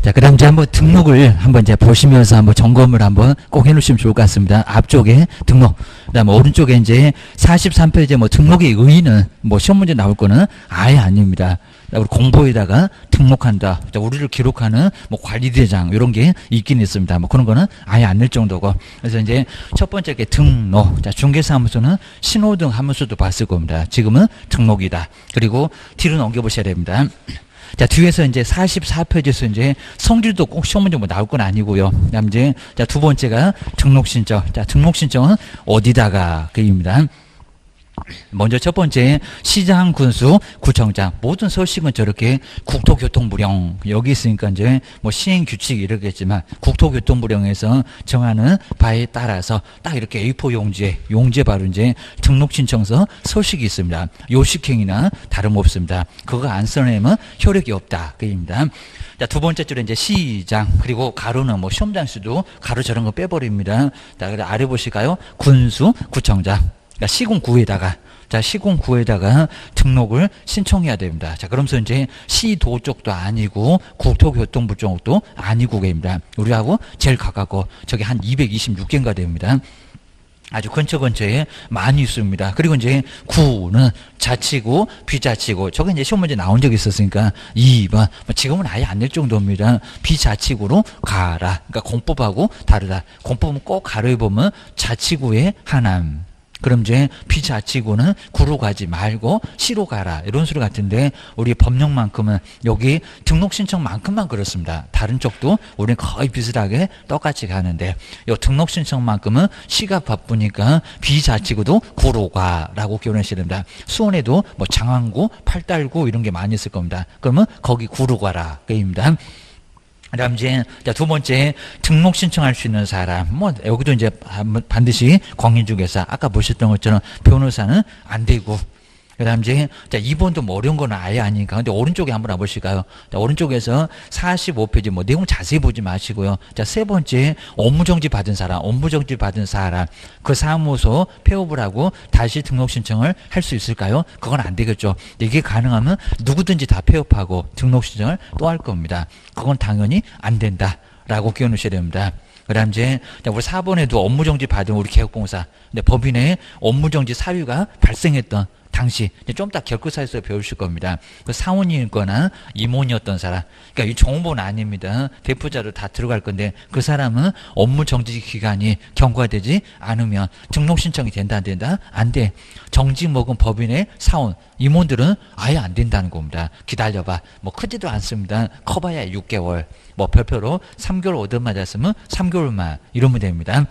자, 그 다음 이제 한번 등록을 한번 이제 보시면서 한번 점검을 한번 꼭 해놓으시면 좋을 것 같습니다. 앞쪽에 등록, 그 다음에 오른쪽에 이제 43페이지에 뭐 등록의 의의는 뭐 시험 문제 나올 거는 아예 아닙니다. 우리 공보에다가 등록한다. 자, 우리를 기록하는 뭐 관리대장 이런 게 있긴 있습니다. 뭐 그런 거는 아예 안 낼 정도고. 그래서 이제 첫 번째 게 등록. 자, 중개사무소는 신호등 하면서도 봤을 겁니다. 지금은 등록이다. 그리고 뒤로 넘겨보셔야 됩니다. 자, 뒤에서 이제 44페이지에서 이제 성질도 꼭 시험 문제 뭐 나올 건 아니고요. 그다음 이제 자, 두 번째가 등록 신청. 자, 등록 신청은 어디다가 그입니다. 먼저 첫 번째 시장, 군수, 구청장 모든 서식은 저렇게 국토교통부령 여기 있으니까 이제 뭐 시행 규칙 이러겠지만 국토교통부령에서 정하는 바에 따라서 딱 이렇게 A4 용지에 바로 이제 등록 신청서 서식이 있습니다. 요식행위나 다름없습니다. 그거 안 써내면 효력이 없다 그입니다. 자, 두 번째 줄에 이제 시장, 그리고 가로는 뭐 시험장수도 가로 저런 거 빼버립니다. 자, 그래 아래 보실까요? 군수, 구청장. 그러니까 시군구에다가, 자, 시군구에다가 등록을 신청해야 됩니다. 자, 그러면서 이제 시도 쪽도 아니고 국토교통부 쪽도 아니고 입니다. 우리하고 제일 가깝고 저기 한 226개인가 됩니다. 아주 근처에 많이 있습니다. 그리고 이제 구는 자치구, 비자치구. 저게 이제 시험 문제 나온 적이 있었으니까 2번. 지금은 아예 안 낼 정도입니다. 비자치구로 가라. 그러니까 공법하고 다르다. 공법은 꼭 가로에 보면 자치구의 하남. 그럼 이제 비자치구는 구로 가지 말고 시로 가라 이런 소리 같은데 우리 법령만큼은 여기 등록 신청만큼만 그렇습니다. 다른 쪽도 우리는 거의 비슷하게 똑같이 가는데 이 등록 신청만큼은 시가 바쁘니까 비자치구도 구로 가라고 기억하셔야 됩니다. 수원에도 뭐 장안구, 팔달구 이런 게 많이 있을 겁니다. 그러면 거기 구로 가라 그입니다. 그다음 이제 두 번째 등록 신청할 수 있는 사람 뭐 여기도 이제 반드시 공인중개사 아까 보셨던 것처럼 변호사는 안 되고 그다음 이제 자 2번도 뭐 어려운 건 아예 아니니까 근데 오른쪽에 한번 와보실까요? 자, 오른쪽에서 45페이지 뭐 내용 자세히 보지 마시고요. 자, 세 번째 업무정지 받은 사람 그 사무소 폐업을 하고 다시 등록 신청을 할 수 있을까요? 그건 안 되겠죠. 이게 가능하면 누구든지 다 폐업하고 등록 신청을 또 할 겁니다. 그건 당연히 안 된다라고 기억해 놓으셔야 됩니다. 그 다음 이제 우리 4번에도 업무정지 받은 우리 개업공사 근데 법인의 업무정지 사유가 발생했던 당시 좀 이따 결구사에서 배우실 겁니다. 그 사원이거나 임원이었던 사람, 그러니까 이 정보는 아닙니다. 대표자로 다 들어갈 건데 그 사람은 업무 정지 기간이 경과되지 않으면 등록 신청이 된다 안 된다? 안 돼. 정직 먹은 법인의 사원, 임원들은 아예 안 된다는 겁니다. 기다려봐. 뭐 크지도 않습니다. 커봐야 6개월. 뭐 별표로 3개월 얻어맞았으면 3개월만 이러면 됩니다.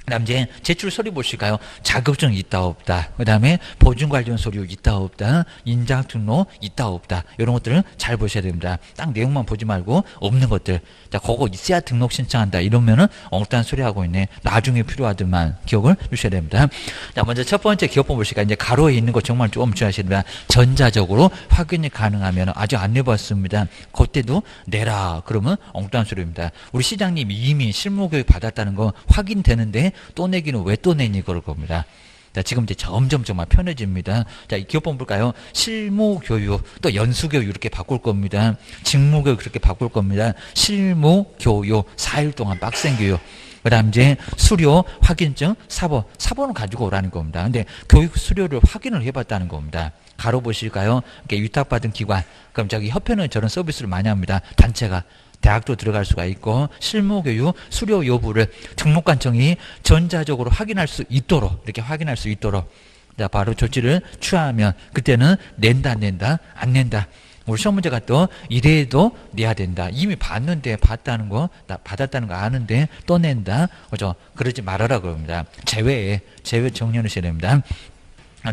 그 다음 이제 제출 서류 보실까요? 자격증 있다 없다. 그 다음에 보증 관련 서류 있다 없다. 인장 등록 있다 없다. 이런 것들은 잘 보셔야 됩니다. 딱 내용만 보지 말고 없는 것들. 자, 그거 있어야 등록 신청한다. 이러면은 엉뚱한 소리 하고 있네. 나중에 필요하더만 기억을 주셔야 됩니다. 자, 먼저 첫 번째 기업법 보실까요? 이제 가로에 있는 거 정말 좀 주의하셔야 됩니다. 전자적으로 확인이 가능하면 아직 안 내봤습니다. 그때도 내라. 그러면 엉뚱한 소리입니다. 우리 시장님이 이미 실무교육 받았다는 거 확인되는데 또 내기는 왜 또 내니 그럴 겁니다. 자, 지금 이제 점점 정말 편해집니다. 자, 이 기업법 볼까요? 실무교육, 또 연수교육 이렇게 바꿀 겁니다. 직무교육 그렇게 바꿀 겁니다. 실무교육, 4일 동안 빡센 교육. 그 다음 이제 수료 확인증, 사본을 가지고 오라는 겁니다. 근데 교육 수료를 확인을 해봤다는 겁니다. 가로 보실까요? 이렇게 위탁받은 기관. 그럼 저기 협회는 저런 서비스를 많이 합니다. 단체가. 대학도 들어갈 수가 있고 실무교육 수료 여부를 등록관청이 전자적으로 확인할 수 있도록 이렇게 확인할 수 있도록 자, 바로 조치를 취하면 그때는 낸다 안 낸다 안 낸다. 우리 시험 문제가 또 이래도 내야 된다. 이미 봤는데 받았다는 거 아는데 또 낸다. 그죠? 그러지 말아라 그럽니다. 제외 정리하셔야 됩니다.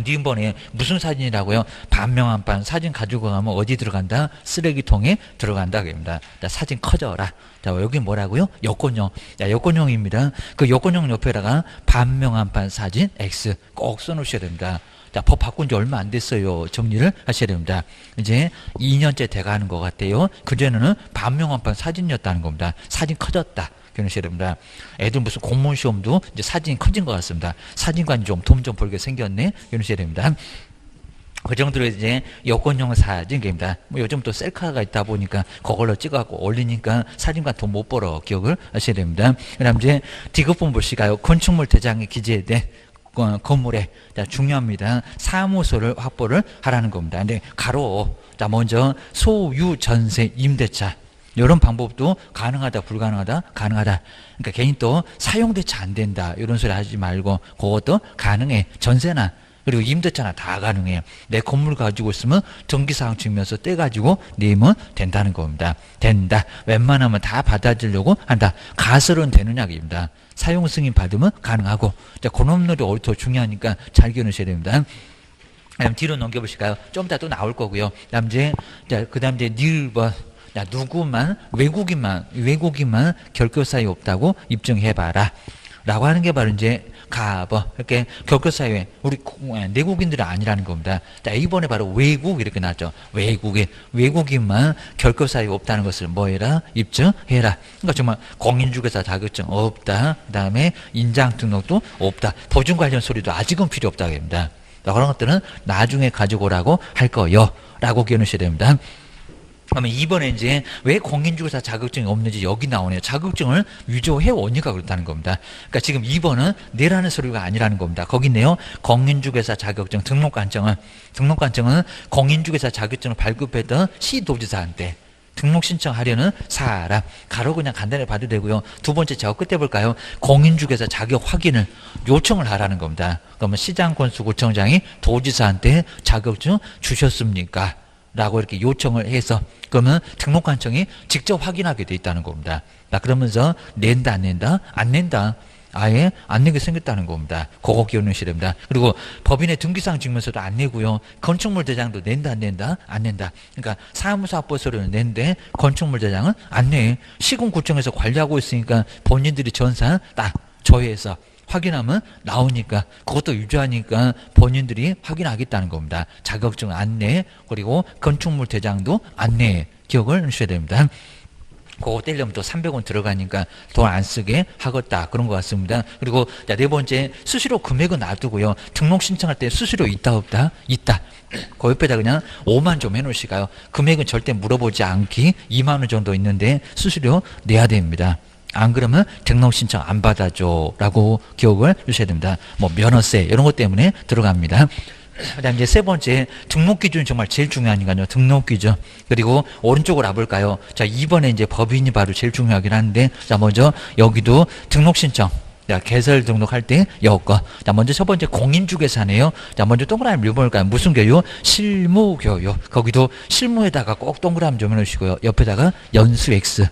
니은번에 무슨 사진이라고요? 반명한판 사진 가지고 가면 어디 들어간다? 쓰레기통에 들어간다 그럽니다. 자, 사진 커져라. 자, 여기 뭐라고요? 여권용. 자, 여권용입니다. 그 여권용 옆에다가 반명한판 사진 X 꼭 써놓으셔야 됩니다. 자, 법 바꾼 지 얼마 안 됐어요. 정리를 하셔야 됩니다. 이제 2년째 돼가는 것 같아요. 그전에는 반명한판 사진이었다는 겁니다. 사진 커졌다. 기억하셔야 됩니다. 애들 무슨 공무원 시험도 이제 사진이 커진 것 같습니다. 사진관이 좀 돈 좀 벌게 생겼네. 기억하셔야 됩니다. 그 정도로 이제 여권용 사진기입니다. 뭐 요즘 또 셀카가 있다 보니까 그걸로 찍어갖고 올리니까 사진관 돈 못 벌어 기억을 하셔야 됩니다. 그 다음 이제 디귿번 보시가요. 건축물 대장에 기재된 건물에 자, 중요합니다. 사무소를 확보를 하라는 겁니다. 근데 가로 자 먼저 소유 전세 임대차 이런 방법도 가능하다 불가능하다 가능하다. 그러니까 괜히 또 사용대차 안 된다 이런 소리 하지 말고 그것도 가능해. 전세나 그리고 임대차나 다 가능해요. 내 건물 가지고 있으면 등기사항 증명서 떼가지고 내면 된다는 겁니다. 된다. 웬만하면 다 받아주려고 한다. 가설은 되느냐입니다. 사용 승인 받으면 가능하고. 자, 그런 놈들이 더 중요하니까 잘 기억하셔야 됩니다. 그럼 뒤로 넘겨보실까요? 좀 이따 또 나올 거고요. 그 다음 이제 니을번. 야, 누구만, 외국인만 결격사유 없다고 입증해봐라. 라고 하는 게 바로 이제 가버 이렇게 결격사유에 우리 내국인들이 아니라는 겁니다. 자, 이번에 바로 외국 이렇게 나왔죠. 외국인만 결격사유 없다는 것을 뭐해라? 입증해라. 그러니까 정말 공인중개사 자격증 없다. 그 다음에 인장 등록도 없다. 보증 관련 소리도 아직은 필요 없다고 합니다. 그런 것들은 나중에 가지고 오라고 할 거요. 라고 기억하셔야 됩니다. 그러면 이번에 이제 왜 공인중개사 자격증이 없는지 여기 나오네요. 자격증을 위조해 오니까 그렇다는 겁니다. 그러니까 지금 2번은 내라는 소리가 아니라는 겁니다. 거기 있네요. 공인중개사 자격증 등록관청은 공인중개사 자격증을 발급했던 시도지사한테 등록 신청하려는 사람 가로 그냥 간단히 봐도 되고요. 두 번째 저 끝에 볼까요? 공인중개사 자격 확인을 요청을 하라는 겁니다. 그러면 시장군수구청장이 도지사한테 자격증 주셨습니까? 라고 이렇게 요청을 해서 그러면 등록관청이 직접 확인하게 돼 있다는 겁니다. 그러면서 낸다 안 낸다? 안 낸다. 아예 안 내게 생겼다는 겁니다. 그거 기억하셔야 됩니다. 그리고 법인의 등기사항 증명서도 안 내고요. 건축물 대장도 낸다 안 낸다? 안 낸다. 그러니까 사무소 합보서를 낸데 건축물 대장은 안 내. 시군구청에서 관리하고 있으니까 본인들이 전산 딱 조회해서 확인하면 나오니까 그것도 유죄하니까 본인들이 확인하겠다는 겁니다. 자격증 안내 그리고 건축물 대장도 안내 기억을 하셔야 됩니다. 그거 떼려면 또 300원 들어가니까 돈 안 쓰게 하겠다 그런 것 같습니다. 그리고 네 번째 수수료 금액은 놔두고요. 등록 신청할 때 수수료 있다 없다? 있다. 그 옆에다 그냥 5만 좀 해놓으시가요. 금액은 절대 물어보지 않기 2만 원 정도 있는데 수수료 내야 됩니다. 안 그러면 등록 신청 안 받아줘 라고 기억을 주셔야 됩니다. 뭐 면허세 이런 것 때문에 들어갑니다. 그 다음 이제 세 번째 등록 기준이 정말 제일 중요하니까요. 등록 기준. 그리고 오른쪽으로 와볼까요? 자, 이번에 이제 법인이 바로 제일 중요하긴 한데 자, 먼저 여기도 등록 신청. 자, 개설 등록할 때 여거. 자, 먼저 첫 번째 공인중개사네요. 자, 먼저 동그라미 볼까요? 무슨 교육? 실무교육. 거기도 실무에다가 꼭 동그라미 좀 해놓으시고요. 옆에다가 연수 X.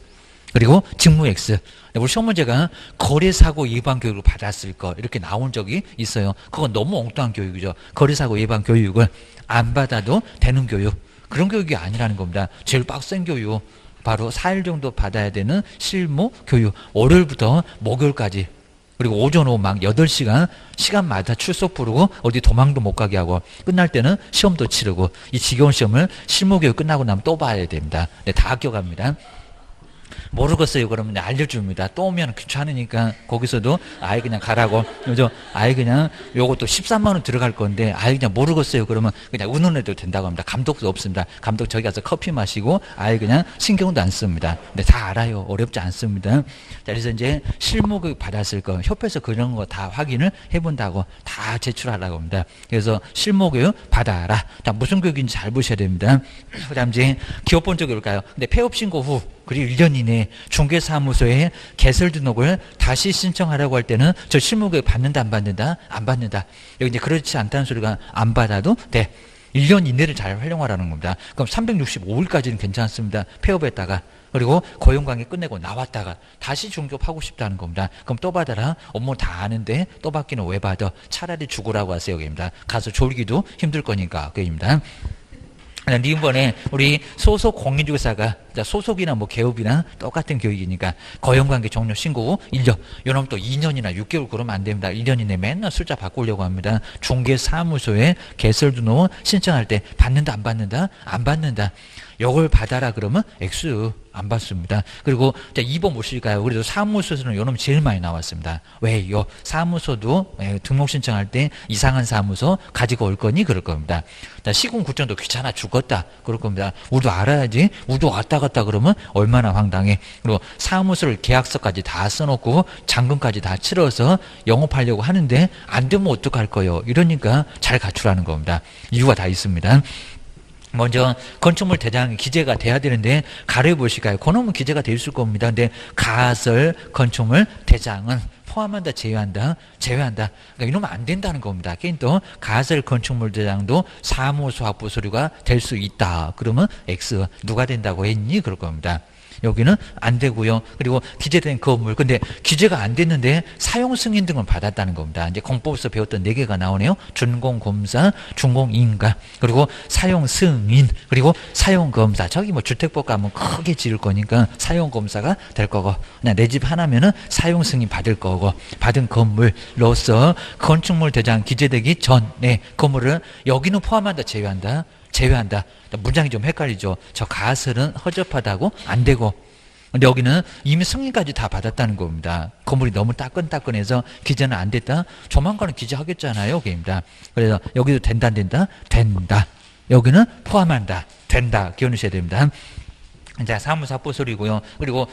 그리고 직무 X. 우리 시험 문제가 거래사고 예방 교육을 받았을 거 이렇게 나온 적이 있어요. 그건 너무 엉뚱한 교육이죠. 거래사고 예방 교육을 안 받아도 되는 교육. 그런 교육이 아니라는 겁니다. 제일 빡센 교육. 바로 4일 정도 받아야 되는 실무 교육. 월요일부터 목요일까지. 그리고 오전 오후 막 8시간 시간마다 출석 부르고 어디 도망도 못 가게 하고 끝날 때는 시험도 치르고 이 지겨운 시험을 실무 교육 끝나고 나면 또 봐야 됩니다. 네, 다 기억합니다. 모르겠어요. 그러면 알려줍니다. 또 오면 귀찮으니까 거기서도 아예 그냥 가라고. 그죠? 아예 그냥 요것도 13만 원 들어갈 건데 아예 그냥 모르겠어요. 그러면 그냥 운운해도 된다고 합니다. 감독도 없습니다. 감독 저기 가서 커피 마시고 아예 그냥 신경도 안 씁니다. 근데 다 알아요. 어렵지 않습니다. 자, 그래서 이제 실무교육 받았을 거 협회에서 그런 거 다 확인을 해본다고 다 제출하라고 합니다. 그래서 실무교육 받아라. 자, 무슨 교육인지 잘 보셔야 됩니다. 그 다음 이제 기업본 쪽에 올까요? 근데 폐업 신고 후 그리고 1년 이내에 중개사무소에 개설 등록을 다시 신청하라고 할 때는 저 실무교육 받는다 안 받는다? 안 받는다. 여기 이제 그렇지 않다는 소리가 안 받아도 돼. 1년 이내를 잘 활용하라는 겁니다. 그럼 365일까지는 괜찮습니다. 폐업했다가 그리고 고용관계 끝내고 나왔다가 다시 중개업하고 싶다는 겁니다. 그럼 또 받아라. 업무 다 아는데 또 받기는 왜 받아? 차라리 죽으라고 하세요. 여기입니다. 가서 졸기도 힘들 거니까. 그입니다. 이번에 우리 소속 공인중개사가 자, 소속이나 뭐 개업이나 똑같은 교육이니까 고용관계 종료 신고 후 1년. 요놈 또 2년이나 6개월 그러면 안 됩니다. 1년 이내 맨날 숫자 바꾸려고 합니다. 중개사무소에 개설 등록 신청할 때 받는다 안 받는다? 안 받는다. 요걸 받아라 그러면 X 안 받습니다. 그리고 자 2번 보실까요? 그래도 사무소에서는 요놈 제일 많이 나왔습니다. 왜요? 사무소도 등록 신청할 때 이상한 사무소 가지고 올 거니 그럴 겁니다. 자, 시군구청도 귀찮아 죽었다 그럴 겁니다. 우리도 알아야지. 우리도 왔다 갔다 그러면 얼마나 황당해. 그리고 사무소를 계약서까지 다 써놓고 잔금까지 다 치러서 영업하려고 하는데 안 되면 어떡할 거예요? 이러니까 잘 갖추라는 겁니다. 이유가 다 있습니다. 먼저 건축물 대장이 기재가 돼야 되는데 가려 보실까요? 그놈은 기재가 돼 있을 겁니다. 근데 가설 건축물 대장은 포함한다, 제외한다. 그러니까 이러면 안 된다는 겁니다. 또 가설 건축물 대장도 사무소 확보 서류가 될 수 있다. 그러면 X 누가 된다고 했니? 그럴 겁니다. 여기는 안 되고요. 그리고 기재된 건물. 근데 기재가 안 됐는데 사용 승인 등을 받았다는 겁니다. 이제 공법에서 배웠던 4개가 나오네요. 준공검사, 준공인가, 그리고 사용 승인, 그리고 사용검사. 저기 뭐 주택법 가면 크게 지을 거니까 사용검사가 될 거고, 내 집 하나면은 사용 승인 받을 거고, 받은 건물로서 건축물 대장 기재되기 전에 건물을 여기는 포함한다, 제외한다. 문장이 좀 헷갈리죠. 저 가설은 허접하다고 안 되고, 근데 여기는 이미 승인까지 다 받았다는 겁니다. 건물이 너무 따끈따끈해서 기재는 안 됐다. 조만간은 기재하겠잖아요. 그입니다. 그래서 여기도 된다 안 된다? 된다. 여기는 포함한다. 된다. 기억하셔야 됩니다. 자, 사무소 확보 서류고요. 그리고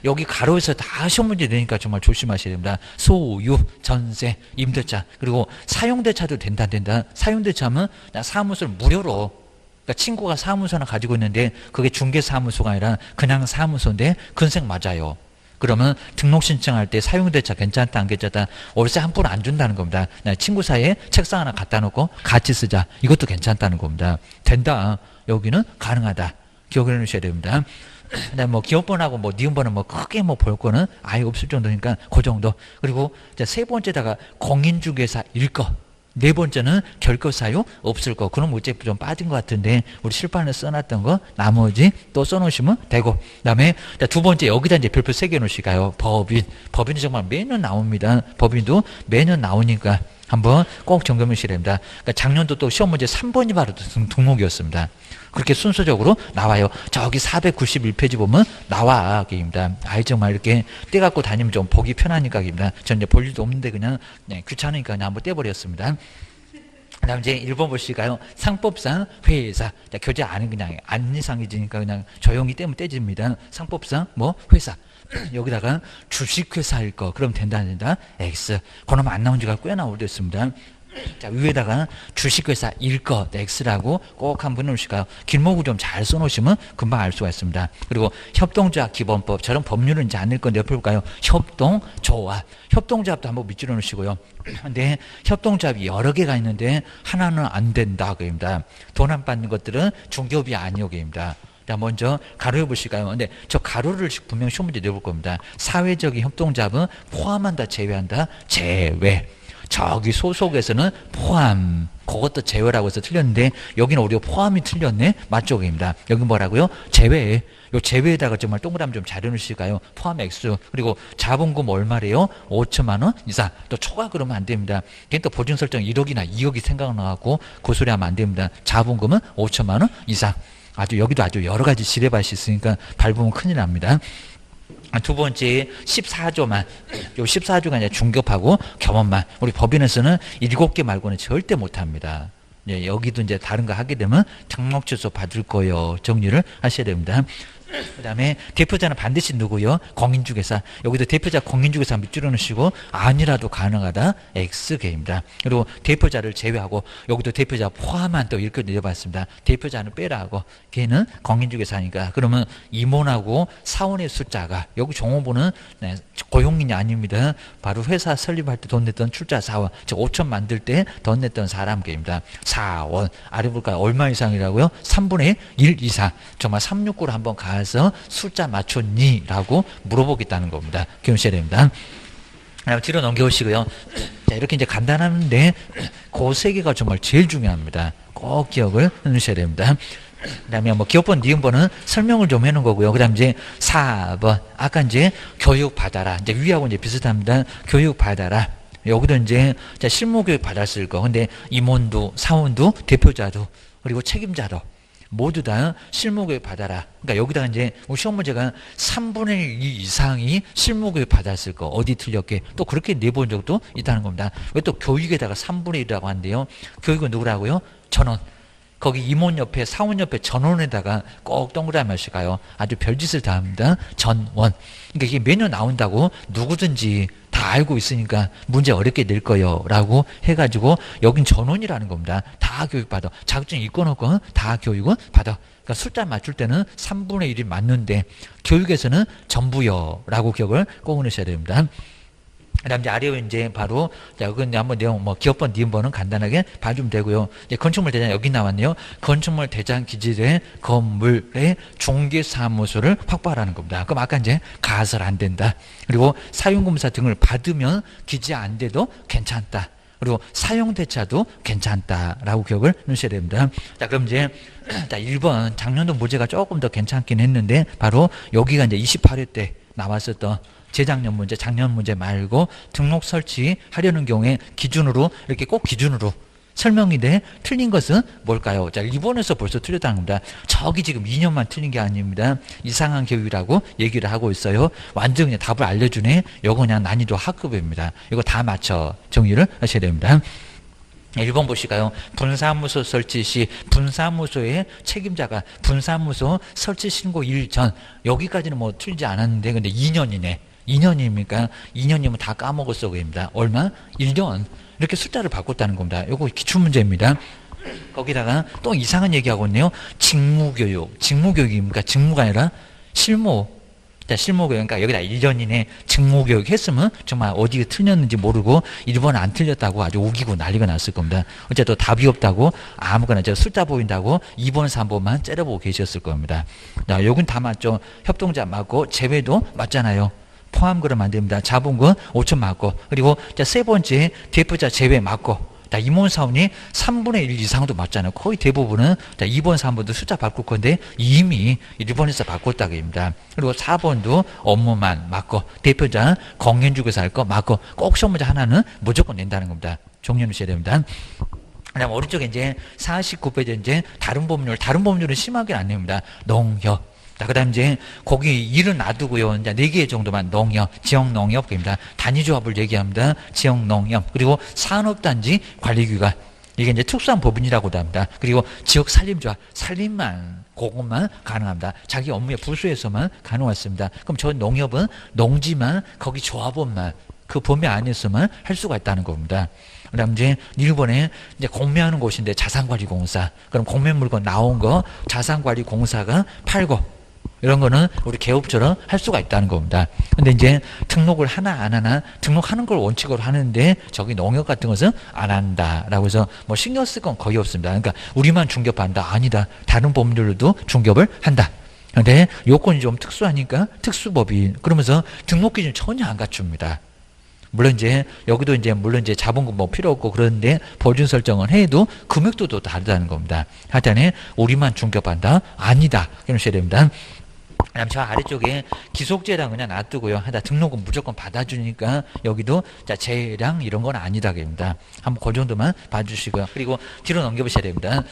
여기 가로에서 다 시험 문제 되니까 정말 조심하셔야 됩니다. 소유, 전세, 임대차, 그리고 사용대차도 된다 안 된다. 사용대차면 사무소를 무료로, 그러니까 친구가 사무소 하나 가지고 있는데 그게 중개사무소가 아니라 그냥 사무소인데 근생 맞아요. 그러면 등록 신청할 때 사용대차 괜찮다 안 괜찮다, 월세 한 푼 안 준다는 겁니다. 친구 사이에 책상 하나 갖다 놓고 같이 쓰자, 이것도 괜찮다는 겁니다. 된다. 여기는 가능하다. 기억을 해놓으셔야 됩니다. 뭐 기업번하고 뭐 니은번은 뭐 크게 뭐 볼 거는 아예 없을 정도니까 그 정도. 그리고 세 번째다가 공인중개사 일거, 네 번째는 결격사유 없을 거. 그럼 어째 좀 빠진 것 같은데 우리 실판에 써놨던 거 나머지 또 써놓으시면 되고, 그 다음에 두 번째 여기다 이제 별표 3개 놓으실까요? 법인이 정말 매년 나옵니다. 법인도 매년 나오니까 한번 꼭 점검해 주셔야 됩니다. 그러니까 작년도 또 시험 문제 3번이 바로 등록이었습니다. 그렇게 순서적으로 나와요. 저기 491페이지 보면 나와. 입니다. 아이 정말 이렇게 떼갖고 다니면 좀 보기 편하니까. 입니다. 전 이제 볼 일도 없는데 그냥 귀찮으니까 그냥 한번 떼버렸습니다. 그 다음 이제 1번 보실까요? 상법상 회사. 교재 안은 그냥 안 이상해지니까 그냥 조용히 떼면 떼집니다. 상법상 뭐 회사. 여기다가 주식회사일 거. 그럼 된다 안 된다? X. 그놈 안 나온 지가 꽤나 오래됐습니다. 자, 위에다가 주식회사 일거 X라고 꼭 한번 넣으실까요? 길목을 좀 잘 써놓으시면 금방 알 수가 있습니다. 그리고 협동조합 기본법, 저런 법률은 이제 안 낼 건데 옆에 볼까요? 협동조합. 협동조합도 한번 밑줄여 놓으시고요. 근데 협동조합이 여러 개가 있는데 하나는 안 된다. 그입니다. 돈 안 받는 것들은 중개업이 아니오. 그입니다. 자, 먼저 가로해 보실까요? 근데 저 가로를 분명 시험 문제 내볼 겁니다. 사회적인 협동조합은 포함한다, 제외한다? 제외. 저기 소속에서는 포함, 그것도 제외라고 해서 틀렸는데 여기는 우리가 포함이 틀렸네. 맞죠? 입니다. 여기 뭐라고요? 제외. 요 제외에다가 정말 동그라미 좀 잘 해놓으실까요? 포함 X. 그리고 자본금 얼마래요? 5천만 원 이상. 또 초과 그러면 안 됩니다. 걔는 또 보증 설정 1억이나 2억이 생각나갖고 그 소리 하면 안 됩니다. 자본금은 5천만 원 이상. 여기도 아주 여러 가지 지뢰밭이 있으니까 밟으면 큰일 납니다. 두 번째 14조만, 요 14조가 이제 중급하고 겸업만. 우리 법인에서는 7개 말고는 절대 못합니다. 여기도 이제 다른 거 하게 되면 등록 취소 받을 거예요. 정리를 하셔야 됩니다. 그 다음에 대표자는 반드시 누구요? 공인중개사. 여기도 대표자 공인중개사 밑줄여 놓으시고 아니라도 가능하다. X개입니다. 그리고 대표자를 제외하고 여기도 대표자 포함한 또 이렇게 내려봤습니다. 대표자는 빼라 하고 걔는 공인중개사니까 그러면 임원하고 사원의 숫자가 여기 종업원은 고용인이 아닙니다. 바로 회사 설립할 때 돈 냈던 출자 사원, 즉 5천 만들 때 돈 냈던 사람개입니다. 사원 아래 볼까요? 얼마 이상이라고요? 3분의 1 이상. 정말 369로 한번 가서 숫자 맞췄니? 라고 물어보겠다는 겁니다. 기억하셔야 됩니다. 뒤로 넘겨오시고요. 자, 이렇게 이제 간단한데 그 세 개가 정말 제일 중요합니다. 꼭 기억을 해주셔야 됩니다. 그다음에 뭐 기업번, 니은번은 설명을 좀 해놓은 거고요. 그다음 이제 4번 아까 이제 교육 받아라. 이제 위하고 이제 비슷합니다. 교육 받아라. 여기도 이제 실무 교육 받았을 거. 근데 임원도, 사원도, 대표자도, 그리고 책임자도 모두 다 실무 교육 받아라. 그러니까 여기다가 이제 시험 문제가 3분의 2 이상이 실무 교육 받았을 거. 어디 틀렸게 또 그렇게 내본 적도 있다는 겁니다. 왜 또 교육에다가 3분의 1이라고 한대요? 교육은 누구라고요? 전원. 거기 임원 옆에, 사원 옆에 전원에다가 꼭 동그라미 하실까요? 아주 별짓을 다 합니다. 전원. 그러니까 이게 매년 나온다고 누구든지 다 알고 있으니까 문제 어렵게 낼 거요. 라고 해가지고 여긴 전원이라는 겁니다. 다 교육받아. 자격증 있건 없건 다 교육은 받아. 그러니까 숫자 맞출 때는 3분의 1이 맞는데 교육에서는 전부요. 라고 기억을 꼭 해주셔야 됩니다. 그 다음 이제 아래에 이제 바로, 자, 여기 한번 내용, 뭐, 기업번, 니은번은 간단하게 봐주면 되고요. 이제 건축물 대장 여기 나왔네요. 건축물 대장 기질의 건물의 중개사무소를 확보하라는 겁니다. 그럼 아까 이제 가설 안 된다. 그리고 사용검사 등을 받으면 기재 안 돼도 괜찮다. 그리고 사용대차도 괜찮다라고 기억을 해주셔야 됩니다. 자, 그럼 이제, 자, 1번, 작년도 문제가 조금 더 괜찮긴 했는데, 바로 여기가 이제 28회 때 나왔었던 재작년 문제, 작년 문제 말고 등록 설치하려는 경우에 기준으로 이렇게 꼭 기준으로 설명이 돼. 틀린 것은 뭘까요? 자, 2번에서 벌써 틀렸다는 겁니다. 저기 지금 2년만 틀린 게 아닙니다. 이상한 교육이라고 얘기를 하고 있어요. 완전 그냥 답을 알려주네. 이거 그냥 난이도 하급입니다. 이거 다 맞춰 정리를 하셔야 됩니다. 1번 보실까요? 분사무소 설치 시 분사무소의 책임자가 분사무소 설치 신고 일 전, 여기까지는 뭐 틀리지 않았는데 근데 2년이네. 2년입니까? 2년이면 다 까먹었어. 그입니다. 얼마? 1년. 이렇게 숫자를 바꿨다는 겁니다. 이거 기출문제입니다. 거기다가 또 이상한 얘기하고 있네요. 직무교육. 직무교육입니까? 직무가 아니라 실무. 자, 실무교육. 그러니까 여기다 1년이네. 직무교육 했으면 정말 어디가 틀렸는지 모르고 1번 안 틀렸다고 아주 우기고 난리가 났을 겁니다. 어쨌든 답이 없다고 아무거나 저 숫자 보인다고 2번, 3번만 째려보고 계셨을 겁니다. 자, 여긴 다 맞죠. 협동자 맞고 제외도 맞잖아요. 포함 그러면 안 됩니다. 자본금 5천 맞고, 그리고 세 번째 대표자 제외 맞고, 임원 사원이 3분의 1 이상도 맞잖아요. 거의 대부분은 2번, 3번도 숫자 바꿀 건데 이미 1번에서 바꿨다고 합니다. 그리고 4번도 업무만 맞고, 대표자 공연주교사 할 거 맞고, 꼭 시험 문제 하나는 무조건 낸다는 겁니다. 정리해 주셔야 됩니다. 그다음 오른쪽에 이제 49페이지 이제 다른 법률은 심하게 안 냅니다. 농협. 그 다음 이제 거기 일은 놔두고요. 이제 4개 정도만 농협, 지역농협입니다. 단위조합을 얘기합니다. 지역농협. 그리고 산업단지 관리기관. 이게 이제 특수한 법인이라고도 합니다. 그리고 지역산림조합, 산림만, 그것만 가능합니다. 자기 업무의 부수에서만 가능했습니다. 그럼 저 농협은 농지만, 거기 조합원만, 그 범위 안에서만 할 수가 있다는 겁니다. 그 다음 이제 일본에 이제 공매하는 곳인데 자산관리공사. 그럼 공매물건 나온 거 자산관리공사가 팔고, 이런 거는 우리 개업처럼 할 수가 있다는 겁니다. 근데 이제 등록을 하나 안 하나, 등록하는 걸 원칙으로 하는데 저기 농협 같은 것은 안 한다라고 해서 뭐 신경 쓸 건 거의 없습니다. 그러니까 우리만 중개한다. 아니다. 다른 법률도 중개를 한다. 근데 요건이 좀 특수하니까 특수법인. 그러면서 등록 기준 전혀 안 갖춥니다. 물론 이제 여기도 이제 물론 이제 자본금 뭐 필요 없고 그런데 보증 설정을 해도 금액도 또 다르다는 겁니다. 하여튼에 우리만 중개한다. 아니다. 이러셔야 됩니다. 그다음 저 아래쪽에 기속재량 그냥 놔두고요. 하다 등록은 무조건 받아주니까 여기도 자 재량 이런 건 아니다 됩니다. 한번 그 정도만 봐주시고요. 그리고 뒤로 넘겨보셔야 됩니다.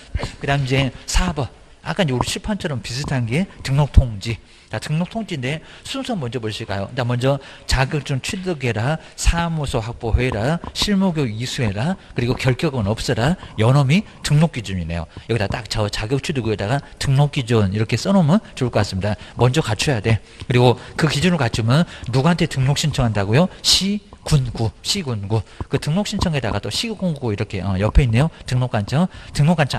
그다음 이제 4번. 아까 이제 우리 칠판처럼 비슷한 게 등록통지. 자, 등록통지인데 순서 먼저 보실까요? 자, 먼저 자격증 취득해라, 사무소 확보해라, 실무교육 이수해라, 그리고 결격은 없애라, 연험이 등록기준이네요. 여기다 딱 저 자격 취득에다가 등록기준 이렇게 써놓으면 좋을 것 같습니다. 먼저 갖춰야 돼. 그리고 그 기준을 갖추면 누구한테 등록 신청한다고요? 시군구. 그 등록 신청에다가 또 시군구 이렇게 옆에 있네요. 등록관청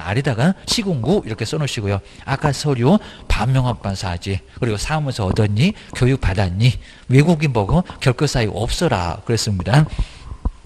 아래다가 시군구 이렇게 써놓으시고요. 아까 서류 반명합반사지. 그리고 사무소 얻었니? 교육 받았니? 외국인 보고 결격 사유 없어라 그랬습니다.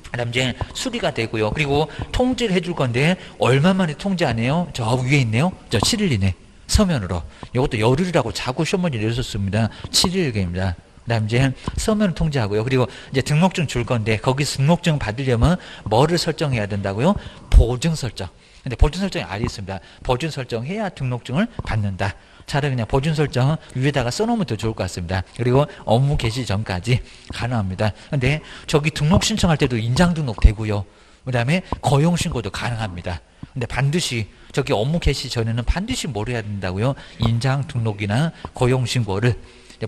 그다음 이제 수리가 되고요. 그리고 통지를 해줄 건데 얼마 만에 통지 안 해요? 저 위에 있네요. 저 7일이네. 서면으로. 이것도 열흘이라고 자꾸 시험문제 내셨습니다. 7일입니다. 그다음 이제 서면을 통지하고요. 그리고 이제 등록증 줄 건데 거기서 등록증 받으려면 뭐를 설정해야 된다고요? 보증 설정. 근데 보준 설정이 알이 있습니다. 보준 설정해야 등록증을 받는다. 차라리 그냥 보준 설정 위에다가 써놓으면 더 좋을 것 같습니다. 그리고 업무 개시 전까지 가능합니다. 근데 저기 등록 신청할 때도 인장 등록 되고요. 그 다음에 거용 신고도 가능합니다. 근데 반드시 저기 업무 개시 전에는 반드시 뭘 해야 된다고요? 인장 등록이나 거용 신고를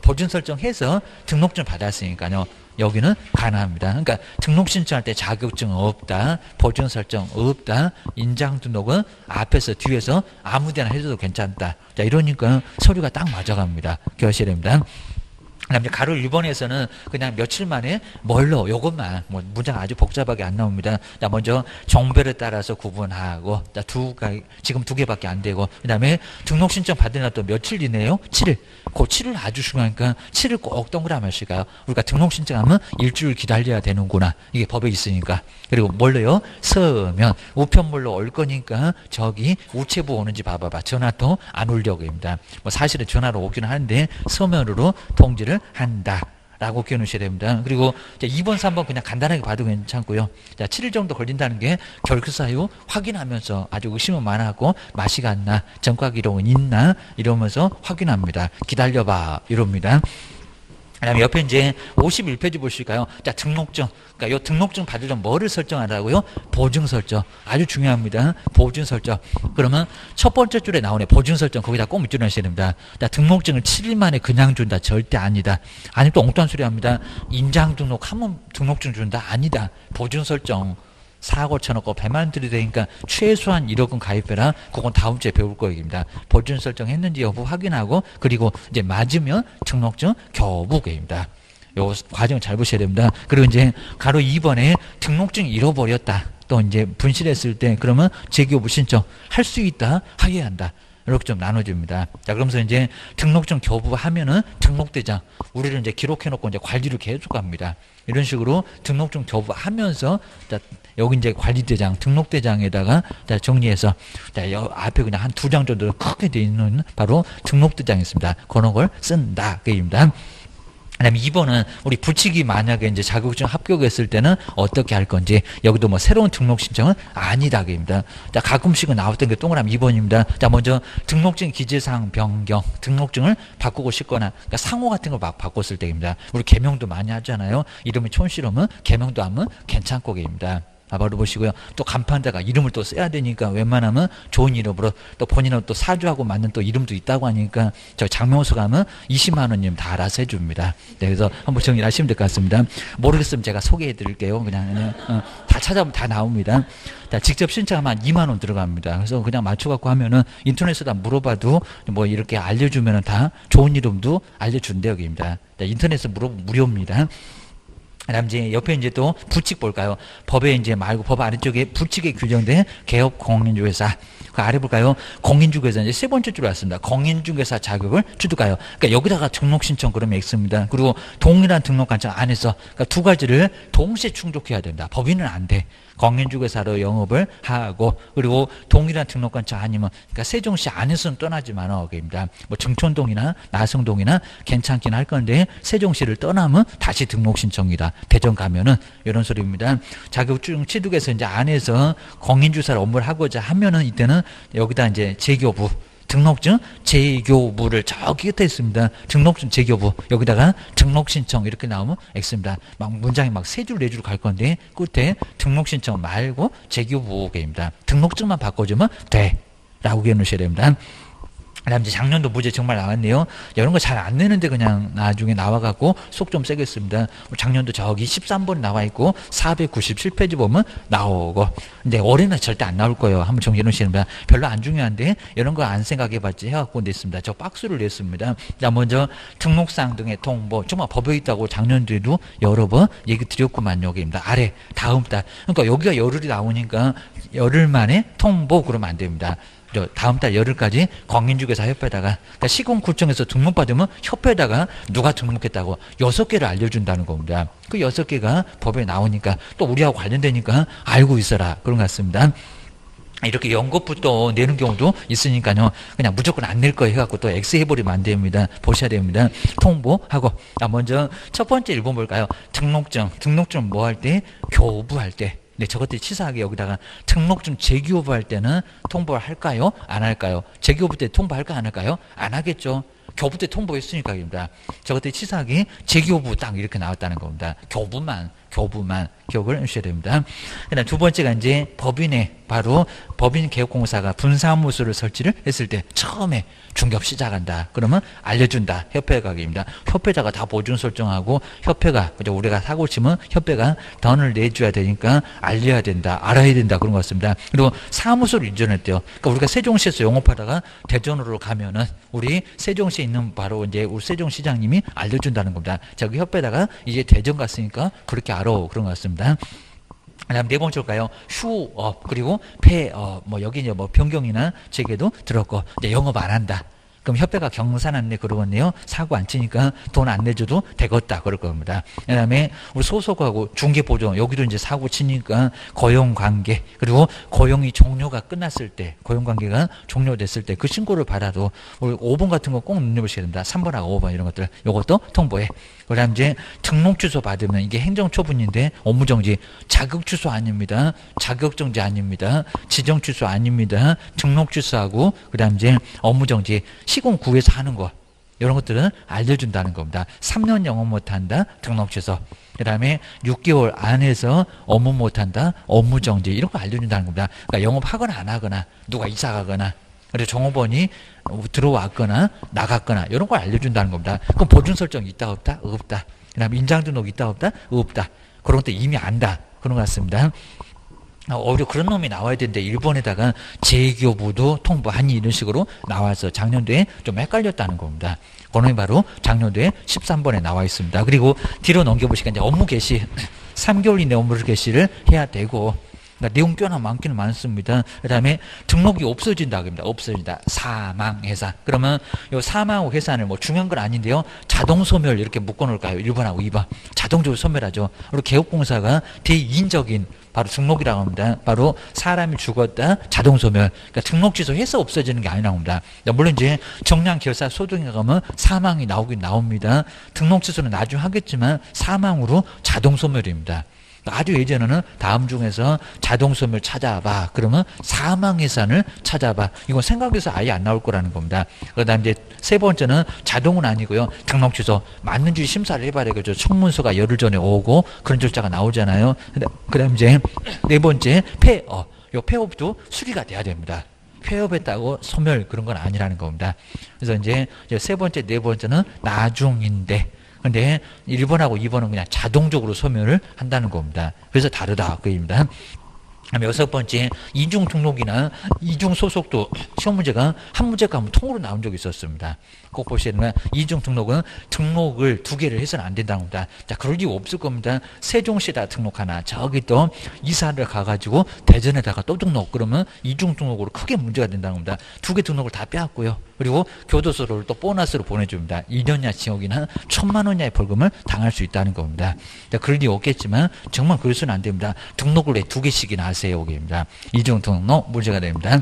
보준 설정해서 등록증 받았으니까요. 여기는 가능합니다. 그러니까 등록 신청할 때 자격증 없다, 보준 설정 없다, 인장 등록은 앞에서 뒤에서 아무데나 해줘도 괜찮다. 자, 이러니까 서류가 딱 맞아갑니다. 그러셔야 됩니다. 그다음에 가로 1번에서는 그냥 며칠 만에 뭘로 요것만 뭐 문장 아주 복잡하게 안 나옵니다. 자, 먼저 종별에 따라서 구분하고, 자, 지금 두 개밖에 안 되고, 그다음에 등록 신청 받은 날 또 며칠 이내요? 7일. 그 7일 아주 중요하니까 7일 꼭 동그라미 하실까요? 우리가 등록 신청하면 일주일 기다려야 되는구나. 이게 법에 있으니까. 그리고 뭘로요? 서면 우편물로 올 거니까 저기 우체부 오는지 봐봐봐. 전화도 안 오려고 합니다. 뭐 사실은 전화로 오기는 하는데 서면으로 통지를 한다. 라고 기억하셔야 됩니다. 그리고 2번, 3번 그냥 간단하게 봐도 괜찮고요. 자, 7일 정도 걸린다는 게 결크 사유 확인하면서 아주 의심은 많았고 맛이 갔나, 전과 기록은 있나 이러면서 확인합니다. 기다려봐 이럽니다. 그다음에 옆에 이제 51페이지 보실까요? 자, 등록증. 그러니까 요 등록증 받으려면 뭐를 설정하라고요? 보증 설정. 아주 중요합니다. 보증 설정. 그러면 첫 번째 줄에 나오네. 보증 설정. 거기다 꼭 밑줄 넣으셔야 됩니다. 자, 등록증을 7일 만에 그냥 준다. 절대 아니다. 아니면 또 엉뚱한 소리 합니다. 인장 등록하면 등록증 준다. 아니다. 보증 설정. 4억 5천억 배만 들이대니까 최소한 1억은 가입해라. 그건 다음 주에 배울 거입니다. 보준 설정했는지 여부 확인하고, 그리고 이제 맞으면 등록증 교부입니다. 요 과정 잘 보셔야 됩니다. 그리고 이제 가로 2번에 등록증 잃어버렸다. 또 이제 분실했을 때 그러면 재교부 신청 할 수 있다. 하여야 한다. 이렇게 좀 나눠줍니다. 자, 그러면서 이제 등록증 교부하면은 등록대장 우리를 이제 기록해놓고 이제 관리를 계속 합니다. 이런 식으로 등록증 교부하면서 자, 여기 이제 관리대장, 등록대장에다가 자, 정리해서 자, 앞에 그냥 한 2장 정도 크게 되어 있는 바로 등록대장이 있습니다. 그런 걸 쓴다. 그입니다. 그다음에 2번은 우리 부칙이 만약에 이제 자격증 합격했을 때는 어떻게 할 건지, 여기도 뭐 새로운 등록 신청은 아니다. 그입니다. 자, 가끔씩은 나왔던 게 동그라미 2번입니다. 자, 먼저 등록증 기재사항 변경, 등록증을 바꾸고 싶거나, 그러니까 상호 같은 거 막 바꿨을 때입니다. 우리 개명도 많이 하잖아요. 이름이 촌스러우면 개명도 하면 괜찮고 그입니다. 바로 보시고요. 또 간판에다가 이름을 또 써야 되니까 웬만하면 좋은 이름으로, 또 본인은 또 사주하고 맞는 또 이름도 있다고 하니까 저 장명소 가면 20만 원이면 다 알아서 해줍니다. 네, 그래서 한번 정리하시면 될 것 같습니다. 모르겠으면 제가 소개해 드릴게요. 그냥 다 찾아보면 다 나옵니다. 자, 직접 신청하면 2만 원 들어갑니다. 그래서 그냥 맞춰갖고 하면은 인터넷에다 물어봐도 뭐 이렇게 알려주면은 다 좋은 이름도 알려준대요. 여기입니다. 인터넷에서 물어보면 무료입니다. 그다음 이제 옆에 이제 또 부칙 볼까요? 법에 이제 말고 법 아래쪽에 부칙에 규정된 개업 공인중개사. 그 아래 볼까요? 공인중개사 이제 세 번째 줄에 왔습니다. 공인중개사 자격을 취득하여. 그러니까 여기다가 등록 신청 그러면 X입니다. 그리고 동일한 등록 관청 안에서 그러니까 두 가지를 동시에 충족해야 된다. 법인은 안 돼. 공인중개사로 영업을 하고, 그리고 동일한 등록관청 아니면 그러니까 세종시 안에서는 떠나지만 어게입니다. 뭐 증촌동이나 나성동이나 괜찮긴 할 건데 세종시를 떠나면 다시 등록 신청이다. 대전 가면은 이런 소리입니다. 자격증 취득해서 이제 안에서 공인중개사를 업무를 하고자 하면은 이때는 여기다 이제 재교부, 등록증 재교부를 저기 끝에 있습니다. 등록증 재교부, 여기다가 등록신청 이렇게 나오면 X입니다. 막 문장이 막 3줄 4줄 갈 건데 끝에 등록신청 말고 재교부입니다. 등록증만 바꿔주면 돼 라고 기억하셔야 됩니다. 그다음 이제 작년도 문제 정말 나왔네요. 이런 거 잘 안 내는데 그냥 나중에 나와갖고 속 좀 세겠습니다. 작년도 저기 13번 나와 있고 497페이지 보면 나오고, 근데 올해는 절대 안 나올 거예요. 한번 정리해 놓으시면 됩니다. 별로 안 중요한데 이런 거 안 생각해봤지 해갖고 냈습니다. 저 박스를 냈습니다. 자, 먼저 등록사항 등의 통보, 정말 법에 있다고 작년도에도 여러 번 얘기 드렸구만요. 여기입니다. 아래 다음 달, 그러니까 여기가 열흘이 나오니까 열흘 만에 통보 그러면 안 됩니다. 다음 달 열흘까지 공인중개사 협회에다가, 그러니까 시공구청에서 등록받으면 협회에다가 누가 등록했다고 6개를 알려준다는 겁니다. 그 6개가 법에 나오니까 또 우리하고 관련되니까 알고 있어라. 그런 것 같습니다. 이렇게 연것부터 내는 경우도 있으니까요. 그냥 무조건 안 낼 거 해갖고 또 X 해버리면 안 됩니다. 보셔야 됩니다. 통보하고. 자, 먼저 첫 번째 1번 볼까요? 등록증 뭐 할 때? 교부할 때. 네, 저것들이 치사하게 여기다가 등록증 재기호부할 때는 통보를 할까요? 안 할까요? 재기호부 때 통보할까 안 할까요? 안 하겠죠. 교부 때 통보했으니까 입니다. 저것들이 치사하게 재기호부 딱 이렇게 나왔다는 겁니다. 교부만 기억을 해주셔야 됩니다. 그다음 두 번째가 이제 법인의 바로 법인개업공사가 분사무소를 설치를 했을 때 처음에 중개업 시작한다. 그러면 알려준다. 협회가입니다. 협회자가 다 보증 설정하고 협회가 우리가 사고 치면 협회가 돈을 내줘야 되니까 알려야 된다. 알아야 된다. 그런 것 같습니다. 그리고 사무소를 이전했대요. 그러니까 우리가 세종시에서 영업하다가 대전으로 가면은 우리 세종시에 있는 바로 이제 우리 세종시장님이 알려준다는 겁니다. 저기 협회다가 이제 대전 갔으니까 그렇게 알아. 그런 것 같습니다. 그다음 네 번째일까요? 휴업 그리고 폐업 뭐 여기 이제 뭐 변경이나 재개도 들었고 이제 영업 안 한다. 그럼 협회가 경산안내 그러겠네요. 사고 안 치니까 돈 안 내줘도 되겠다 그럴 겁니다. 그다음에 우리 소속하고 중개보조 여기도 이제 사고 치니까 고용관계 그리고 고용이 종료가 끝났을 때 고용관계가 종료됐을 때 그 신고를 받아도 우리 5번 같은 거 꼭 눈여보셔야 됩니다. 3번하고 5번 이런 것들 요것도 통보해. 그다음 이제 등록 취소 받으면 이게 행정처분인데 업무정지 자격 취소 아닙니다. 자격정지 아닙니다. 지정 취소 아닙니다. 등록 취소하고 그다음 이제 업무정지 시공 구에서 하는 거 이런 것들은 알려준다는 겁니다. 3년 영업 못한다 등록 취소 그 다음에 6개월 안에서 업무 못한다 업무정지 이런 거 알려준다는 겁니다. 그러니까 영업하거나 안 하거나 누가 이사 가거나 그리고 종업원이 들어왔거나 나갔거나 이런 걸 알려준다는 겁니다. 그럼 보증 설정 있다 없다? 없다. 그 다음에 인장 등록 있다 없다? 없다. 그런 것도 이미 안다. 그런 것 같습니다. 오히려 그런 놈이 나와야 되는데 일본에다가 재교부도 통보하니 이런 식으로 나와서 작년도에 좀 헷갈렸다는 겁니다. 그 놈이 바로 작년도에 13번에 나와 있습니다. 그리고 뒤로 넘겨보시니까 이제 업무 개시 3개월 이내 업무 개시를 해야 되고 그러니까 내용 꽤나 많기는 많습니다. 그 다음에 등록이 없어진다 그럽니다. 없어진다. 사망 해산. 그러면 요 사망 해산을 뭐 중요한 건 아닌데요. 자동 소멸 이렇게 묶어놓을까요? 1번하고 2번. 자동적으로 소멸하죠. 그리고 개업공사가 대인적인 바로 등록이라고 합니다. 바로 사람이 죽었다 자동 소멸. 그러니까 등록 취소해서 없어지는 게 아니라고 합니다. 물론 이제 정량 결사 소득에 가면 사망이 나오긴 나옵니다. 등록 취소는 나중에 하겠지만 사망으로 자동 소멸입니다. 아주 예전에는 다음 중에서 자동소멸 찾아봐. 그러면 사망해산을 찾아봐. 이건 생각해서 아예 안 나올 거라는 겁니다. 그 다음 이제 세 번째는 자동은 아니고요. 등록 취소. 맞는지 심사를 해봐야 되겠죠. 청문서가 열흘 전에 오고 그런 절차가 나오잖아요. 그 다음 이제 네 번째 폐업. 요 폐업도 수리가 돼야 됩니다. 폐업했다고 소멸 그런 건 아니라는 겁니다. 그래서 이제 세 번째, 네 번째는 나중인데 근데 1번하고 2번은 그냥 자동적으로 소멸을 한다는 겁니다. 그래서 다르다 그 얘기입니다. 여섯 번째 이중 등록이나 이중 소속도 시험 문제가 한 문제가 한번 통으로 나온 적이 있었습니다. 꼭 보셔야 되는 건 이중 등록은 등록을 두 개를 해서는 안 된다는 겁니다. 자, 그럴 이유 없을 겁니다. 세종시에다 등록하나 저기 또 이사를 가가지고 대전에다가 또 등록 그러면 이중 등록으로 크게 문제가 된다는 겁니다. 두 개 등록을 다 빼앗고요. 그리고 교도소를 또 보너스로 보내줍니다. 2년이나 징역이나 1,000만 원이나의 벌금을 당할 수 있다는 겁니다. 자, 그럴 리 없겠지만 정말 그래서는 안 됩니다. 등록을 왜 두 개씩이나 하세요. 여기입니다. 이중 등록 문제가 됩니다.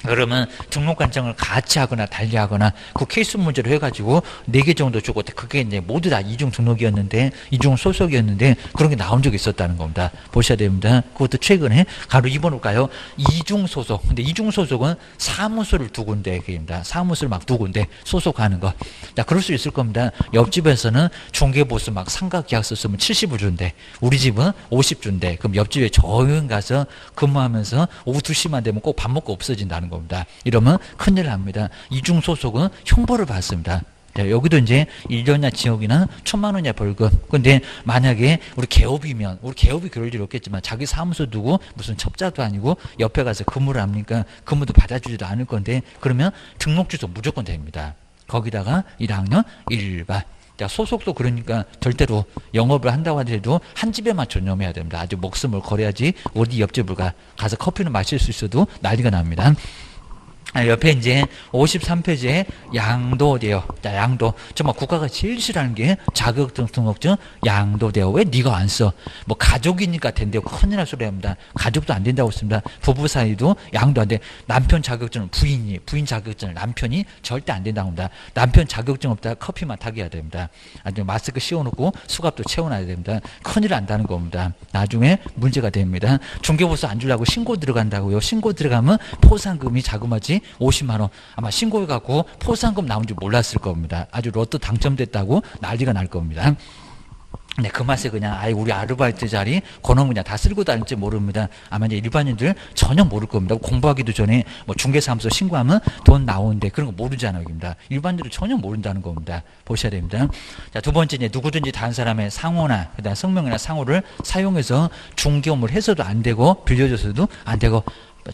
그러면 등록 관청을 같이 하거나 달리하거나 그 케이스 문제로 해가지고 4개 정도 주고 그게 이제 모두 다 이중 등록이었는데 이중 소속이었는데 그런 게 나온 적이 있었다는 겁니다. 보셔야 됩니다. 그것도 최근에 가로 2번으로 가요. 이중 소속. 근데 이중 소속은 사무소를 두 군데 그입니다. 사무소를 막 두 군데 소속하는 거. 자, 그럴 수 있을 겁니다. 옆집에서는 중개보수 막 삼각계약서 쓰면 70을 준대. 우리 집은 50 준대. 그럼 옆집에 조용 가서 근무하면서 오후 2시만 되면 꼭 밥 먹고 없어진다는 겁니다. 이러면 큰일 납니다. 이중 소속은 형벌을 받습니다. 자, 여기도 이제 1년이나 징역이나 1,000만 원이나 벌금. 근데 만약에 우리 개업이면 우리 개업이 그럴 일 없겠지만 자기 사무소 두고 무슨 첩자도 아니고 옆에 가서 근무를 합니까? 근무도 받아주지도 않을 건데 그러면 등록 취소 무조건 됩니다. 거기다가 1학년 1반. 자, 소속도 그러니까 절대로 영업을 한다고 하더라도 한 집에만 전념해야 됩니다. 아주 목숨을 걸어야지 어디 옆집을 가서 커피는 마실 수 있어도 난리가 납니다. 옆에 이제 53페이지에 양도대여. 자, 양도. 정말 국가가 제일 싫어하는 게 자격증 등록증 양도대여. 왜 네가 안 써? 뭐 가족이니까 된대요. 큰일 날 소리 합니다. 가족도 안 된다고 했습니다. 부부 사이도 양도 안 돼. 남편 자격증은 부인이, 부인 자격증을 남편이 절대 안 된다고 합니다. 남편 자격증 없다 커피만 타게 해야 됩니다. 아주 마스크 씌워놓고 수갑도 채워놔야 됩니다. 큰일 난다는 겁니다. 나중에 문제가 됩니다. 중개보수 안 주려고 신고 들어간다고요. 신고 들어가면 포상금이 자그마치 50만 원. 아마 신고해갖고 포상금 나온 줄 몰랐을 겁니다. 아주 로또 당첨됐다고 난리가 날 겁니다. 네, 그 맛에 그냥 우리 아르바이트 자리 그놈 그냥 다 쓸고 다닐지 모릅니다. 아마 이제 일반인들 전혀 모를 겁니다. 공부하기도 전에 뭐 중개사무소 신고하면 돈 나오는데 그런 거 모르잖아요. 일반인들은 전혀 모른다는 겁니다. 보셔야 됩니다. 자, 두 번째 이제 누구든지 다른 사람의 상호나 그다음 성명이나 상호를 사용해서 중개업을 해서도 안 되고 빌려줘서도 안 되고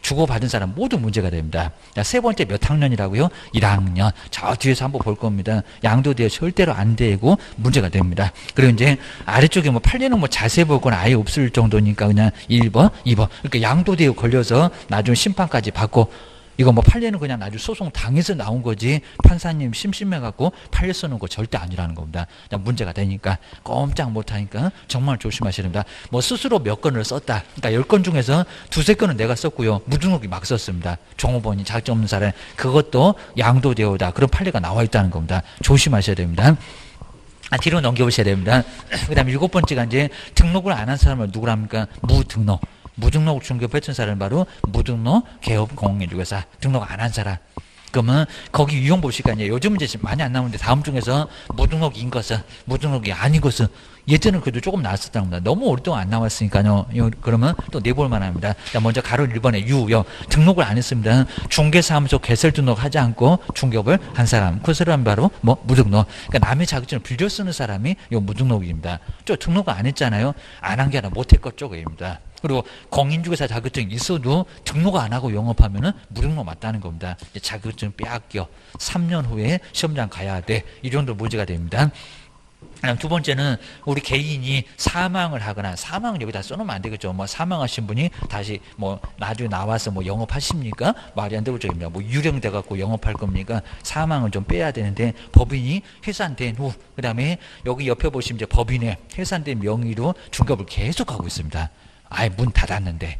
주고받은 사람 모두 문제가 됩니다. 자, 세 번째 몇 학년이라고요? 1학년. 저 뒤에서 한번 볼 겁니다. 양도대여 절대로 안 되고 문제가 됩니다. 그리고 이제 아래쪽에 뭐 판례는 뭐 자세히 볼 건 아예 없을 정도니까 그냥 1번, 2번. 그러니까 양도대여 걸려서 나중에 심판까지 받고 이거 뭐 판례는 그냥 나중에 소송 당해서 나온 거지 판사님 심심해갖고 판례 쓰는 거 절대 아니라는 겁니다. 문제가 되니까 꼼짝 못하니까 정말 조심하셔야 됩니다. 뭐 스스로 몇 건을 썼다. 그러니까 10건 중에서 두세 건은 내가 썼고요. 무등록이 막 썼습니다. 종업원이 자격증 없는 사람 그것도 양도되어다. 그런 판례가 나와 있다는 겁니다. 조심하셔야 됩니다. 뒤로 넘겨보셔야 됩니다. 그 다음에 7번째가 이제 등록을 안 한 사람을 누구랍니까? 무등록. 무등록 중개업 했던 사람은 바로 무등록 개업 공인중개사 등록 안 한 사람. 그러면 거기 유형 보실까 이제 요즘은 이제 많이 안 나오는데 다음 중에서 무등록인 것은 무등록이 아닌 것은 예전은 그래도 조금 나왔었다는 겁니다. 너무 오랫동안 안 나왔으니까요. 그러면 또 내볼 만합니다. 자, 먼저 가로 1번에 유요 등록을 안 했습니다. 중개사무소 개설 등록하지 않고 중개업을 한 사람 그 사람이 바로 뭐 무등록. 그러니까 남의 자격증을 빌려 쓰는 사람이 요 무등록입니다. 저 등록을 안 했잖아요. 안 한 게 아니라 못했것 쪽입니다. 그리고 공인중개사 자격증 있어도 등록 안 하고 영업하면은 무등록 맞다는 겁니다. 자격증 빼앗겨 3년 후에 시험장 가야 돼. 이 정도 문제가 됩니다. 두 번째는 우리 개인이 사망을 하거나 사망을 여기다 써놓으면 안 되겠죠. 뭐 사망하신 분이 다시 뭐 나중에 나와서 뭐 영업하십니까? 말이 안 되고 저입니다. 뭐 유령돼 갖고 영업할 겁니까? 사망을 좀 빼야 되는데 법인이 해산된 후 그다음에 여기 옆에 보시면 이제 법인의 해산된 명의로 중개업을 계속하고 있습니다. 아예 문 닫았는데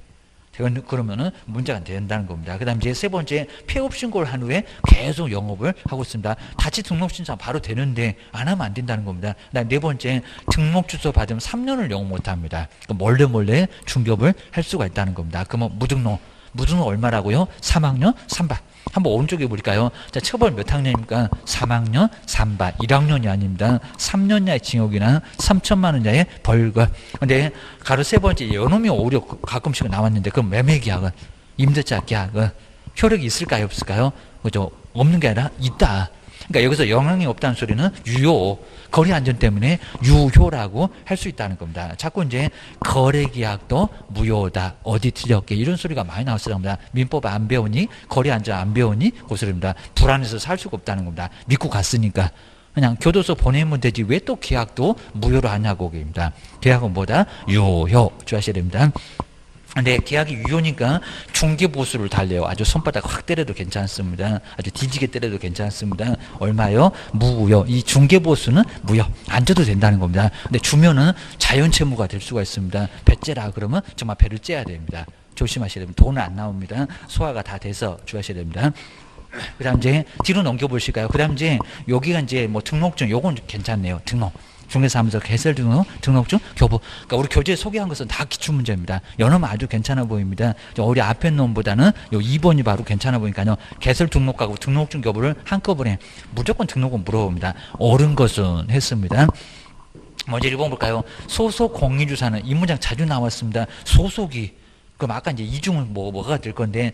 그러면은 문제가 된다는 겁니다. 그 다음 이제 세 번째 폐업 신고를 한 후에 계속 영업을 하고 있습니다. 다시 등록 신청 바로 되는데 안 하면 안 된다는 겁니다. 그다음 네 번째 등록 주소 받으면 3년을 영업 못 합니다. 몰래 중개업을 할 수가 있다는 겁니다. 그러면 무등록 얼마라고요? 3학년 3반. 한번 오른쪽에 볼까요? 자, 처벌 몇 학년입니까? 3학년 3반. 1학년이 아닙니다. 3년 이하의 징역이나 3천만 원 이하의 벌금. 근데 가로 세 번째 요놈이 오히려 가끔씩 나왔는데 그럼 매매계약은 임대차 계약은 효력이 있을까요? 없을까요? 그죠? 없는 게 아니라 있다. 그러니까 여기서 영향이 없다는 소리는 유효, 거래 안전 때문에 유효라고 할 수 있다는 겁니다. 자꾸 이제 거래 계약도 무효다, 어디 틀렸게 이런 소리가 많이 나왔을 겁니다. 민법 안 배우니, 거래 안전 안 배우니 그 소리입니다. 불안해서 살 수가 없다는 겁니다. 믿고 갔으니까. 그냥 교도소 보내면 되지 왜 또 계약도 무효로 하냐고 그입니다. 계약은 뭐다? 유효. 주의하셔야 됩니다. 근데 계약이 유효니까 중개보수를 달래요. 아주 손바닥 확 때려도 괜찮습니다. 아주 뒤지게 때려도 괜찮습니다. 얼마요? 무효. 이 중개보수는 무효. 안 줘도 된다는 겁니다. 근데 주면은 자연채무가 될 수가 있습니다. 배째라 그러면 정말 배를 째야 됩니다. 조심하셔야 됩니다. 돈은 안 나옵니다. 소화가 다 돼서 주의하셔야 됩니다. 그 다음 이제 뒤로 넘겨보실까요? 그 다음 이제 여기가 이제 뭐 등록증 요건 괜찮네요. 중개사무소 개설 등록증 교부. 그러니까 우리 교재에 소개한 것은 다 기출문제입니다. 연어는 아주 괜찮아 보입니다. 우리 앞에 놈보다는 요 2번이 바로 괜찮아 보니까요. 개설 등록하고 등록증 교부를 한꺼번에 무조건 등록은 물어봅니다. 옳은 것은 했습니다. 먼저 1번 볼까요? 소속 공인주사는 이 문장 자주 나왔습니다. 소속이 그럼 아까 이제 이중은 뭐가 될 건데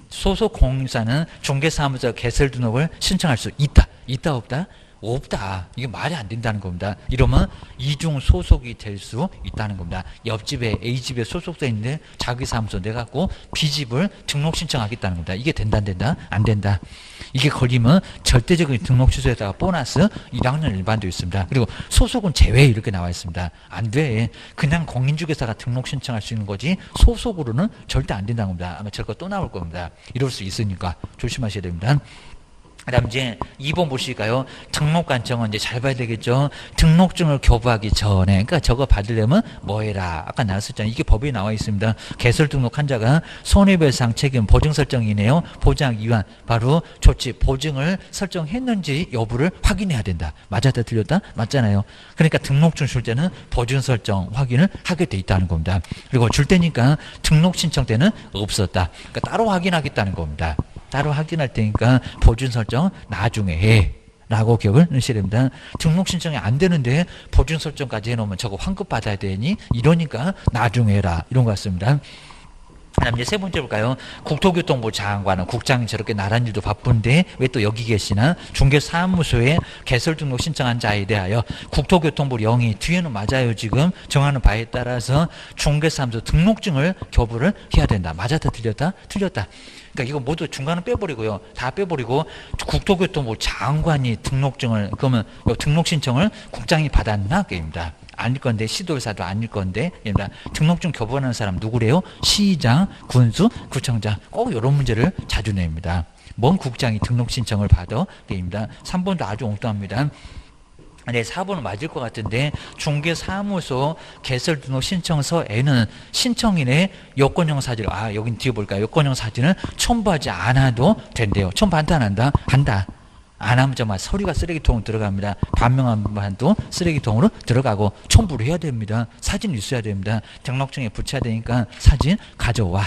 소속 공인주사는 중개사무소 개설 등록을 신청할 수 있다. 있다 없다? 없다. 이게 말이 안 된다는 겁니다. 이러면 이중 소속이 될 수 있다는 겁니다. 옆집에 A집에 소속돼 있는데 자기 사무소 내갖고 B집을 등록 신청하겠다는 겁니다. 이게 된다 안 된다? 안 된다. 이게 걸리면 절대적인 등록 취소에다가 보너스 1학년 일반도 있습니다. 그리고 소속은 제외 이렇게 나와 있습니다. 안 돼. 그냥 공인중개사가 등록 신청할 수 있는 거지 소속으로는 절대 안 된다는 겁니다. 아마 저거 또 나올 겁니다. 이럴 수 있으니까 조심하셔야 됩니다. 그 다음 이제 2번 보실까요? 등록관청은 이제 잘 봐야 되겠죠? 등록증을 교부하기 전에, 그러니까 저거 받으려면 뭐 해라. 아까 나왔었잖아요. 이게 법에 나와 있습니다. 개설 등록한 자가 손해배상 책임 보증 설정이네요. 보장 위반. 바로 조치, 보증을 설정했는지 여부를 확인해야 된다. 맞았다, 틀렸다? 맞잖아요. 그러니까 등록증 줄 때는 보증 설정 확인을 하게 돼 있다는 겁니다. 그리고 줄 때니까 등록 신청 때는 없었다. 그러니까 따로 확인하겠다는 겁니다. 따로 확인할 테니까 보증 설정 나중에 해 라고 기억을 넣으셔야 됩니다. 등록 신청이 안 되는데 보증 설정까지 해놓으면 저거 환급 받아야 되니 이러니까 나중에 해라 이런 것 같습니다. 그다음 이제 세 번째 볼까요? 국토교통부 장관은 국장이 저렇게 나란 일도 바쁜데 왜 또 여기 계시나? 중개사무소에 개설 등록 신청한 자에 대하여 국토교통부 영이 뒤에는 맞아요. 지금 정하는 바에 따라서 중개사무소 등록증을 교부를 해야 된다. 맞았다 틀렸다? 틀렸다. 그러니까 이거 모두 중간은 빼버리고요. 다 빼버리고 국토교통부 장관이 등록증을 그러면 등록 신청을 국장이 받았나? 게임입니다. 아닐 건데 시도사도 아닐 건데 등록증 교부하는 사람 누구래요? 시장, 군수, 구청장. 꼭 이런 문제를 자주 냅니다. 뭔 국장이 등록 신청을 받아? 게임입니다. 3번도 아주 엉뚱합니다. 네, 4번은 맞을 것 같은데 중개사무소 개설 등록 신청서에는 신청인의 여권형 사진을 여긴 뒤에 볼까요? 여권형 사진을 첨부하지 않아도 된대요. 첨부한다 안 한다? 한다. 안 하면 정말 서류가 쓰레기통으로 들어갑니다. 반명함도 쓰레기통으로 들어가고 첨부를 해야 됩니다. 사진이 있어야 됩니다. 등록증에 붙여야 되니까 사진 가져와.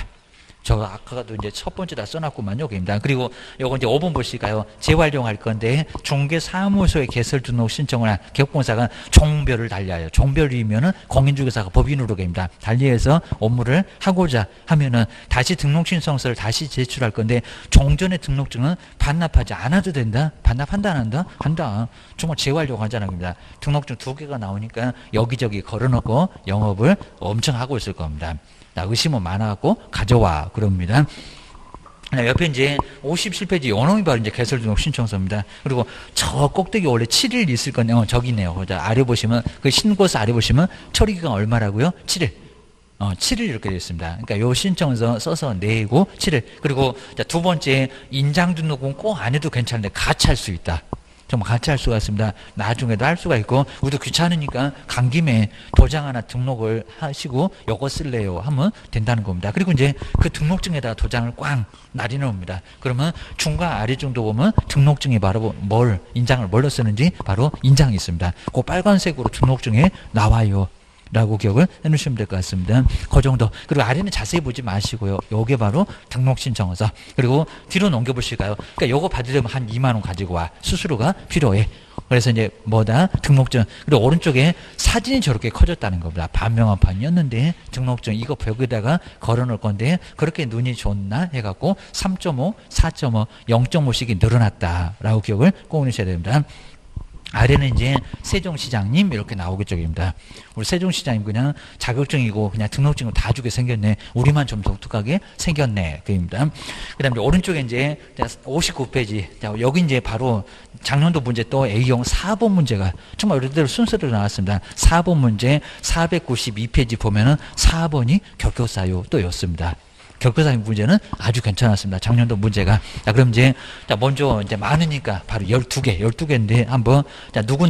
저 아까도 이제 첫 번째 다 써놨구만요. 입니다. 그리고 요거 이제 5번 보실까요? 재활용할 건데 중개사무소에 개설 등록 신청을 한 개업공사가 종별을 달리하여 종별이면은 공인중개사가 법인으로 입니다. 달리해서 업무를 하고자 하면은 다시 등록 신청서를 다시 제출할 건데 종전의 등록증은 반납하지 않아도 된다. 반납한다 안 한다? 한다. 정말 재활용하자는 겁니다. 등록증 2개가 나오니까 여기저기 걸어놓고 영업을 엄청 하고 있을 겁니다. 의심은 많아갖고 가져와 그럽니다. 옆에 이제 57페이지 연호이 바로 이제 개설 등록 신청서입니다. 그리고 저 꼭대기 원래 7일 있을 건데 저기 있네요. 아래 보시면 그 신고서 아래 보시면 처리 기간 얼마라고요? 7일. 7일 이렇게 되어 있습니다. 그러니까 요 신청서 써서 내고 7일. 그리고 두 번째 인장 등록은 꼭 안 해도 괜찮은데 같이 할 수 있다. 정말 같이 할 수가 있습니다. 나중에도 할 수가 있고 우리도 귀찮으니까 간 김에 도장 하나 등록을 하시고 요거 쓸래요 하면 된다는 겁니다. 그리고 이제 그 등록증에다가 도장을 꽝 날리놓습니다. 그러면 중과 아래 정도 보면 등록증에 바로 인장을 뭘로 쓰는지 바로 인장이 있습니다. 그 빨간색으로 등록증에 나와요. 라고 기억을 해놓으시면 될 것 같습니다. 그 정도. 그리고 아래는 자세히 보지 마시고요. 요게 바로 등록신청서. 그리고 뒤로 넘겨보실까요? 그러니까 요거 받으려면 한 2만 원 가지고 와. 수수료가 필요해. 그래서 이제 등록증. 그리고 오른쪽에 사진이 저렇게 커졌다는 겁니다. 반명함판이었는데 등록증 이거 벽에다가 걸어놓을 건데 그렇게 눈이 좋나 해갖고 3.5, 4.5, 0.5씩이 늘어났다라고 기억을 꼭 해주셔야 됩니다. 아래는 이제 세종시장님 이렇게 나오겠죠. 입니다. 우리 세종시장님 그냥 자격증이고 그냥 등록증을 다 주게 생겼네. 우리만 좀 독특하게 생겼네. 그입니다. 그 다음에 오른쪽에 이제 59페이지. 여기 이제 바로 작년도 문제 또 A형 4번 문제가 정말 이렇게대로 순서대로 나왔습니다. 4번 문제 492페이지 보면은 4번이 격교사유 또 였습니다. 격투사 문제는 아주 괜찮았습니다. 작년도 문제가. 자, 그럼 이제, 먼저 이제 많으니까 바로 12개인데 한번,